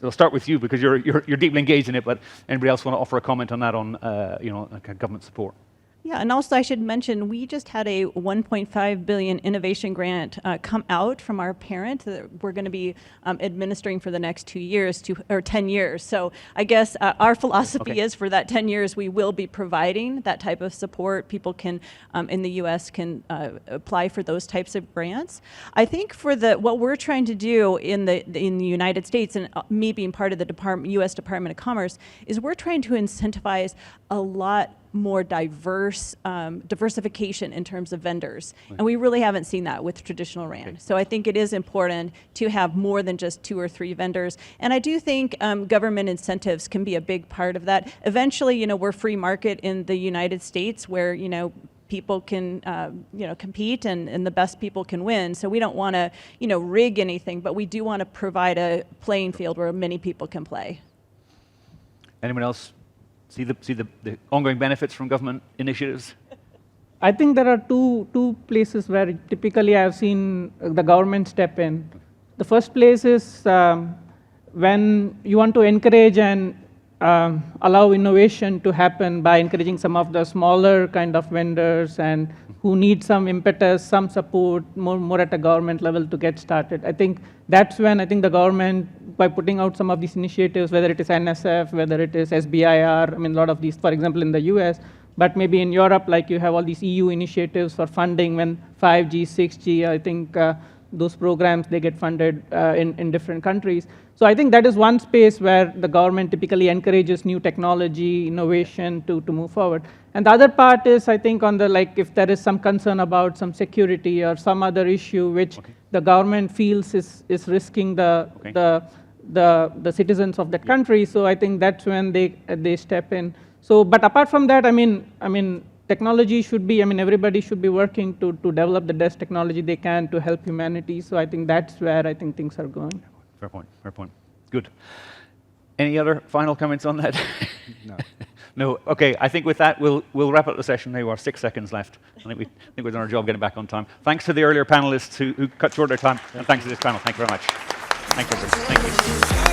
I'll start with you because you're deeply engaged in it. But anybody else want to offer a comment on that kind of government support? Yeah, and also I should mention, we just had a $1.5 billion innovation grant come out from our parent that we're going to be administering for the next 2 years, or 10 years. So I guess our philosophy is for that 10 years, we will be providing that type of support. People can, in the US, can apply for those types of grants. I think for what we're trying to do in the United States, and me being part of the US Department of Commerce, is we're trying to incentivize a lot more diversification in terms of vendors. Right. And we really haven't seen that with traditional RAN. Okay. So I think it is important to have more than just 2 or 3 vendors. And I do think government incentives can be a big part of that. Eventually, we're free market in the United States where, people can, compete and the best people can win. So we don't want to, rig anything, but we do want to provide a playing field where many people can play. Anyone else see the ongoing benefits from government initiatives? I think there are two places where typically I've seen the government step in. The first place is when you want to encourage and allow innovation to happen by encouraging some of the smaller kind of vendors and who need some impetus, some support, more at a government level to get started. I think that's when I think the government, by putting out some of these initiatives, whether it is NSF, whether it is SBIR, I mean, a lot of these, for example, in the US, but maybe in Europe, like you have all these EU initiatives for funding when 5G, 6G, I think those programs, they get funded in different countries. So I think that is one space where the government typically encourages new technology, innovation to move forward. And the other part is, I think, on the, like, if there is some concern about some security or some other issue which the government feels is risking the citizens of that country. So I think that's when they step in. So, but apart from that, I mean, technology should be, I mean, everybody should be working to develop the best technology they can to help humanity. So I think that's where I think things are going. Fair point, fair point. Good. Any other final comments on that? No. No. Okay, I think with that, we'll wrap up the session now. We're 6 seconds left. I think we've done our job getting back on time. Thanks to the earlier panelists who cut short their time, and thanks to this panel. Thank you very much. Thank you. Thank you.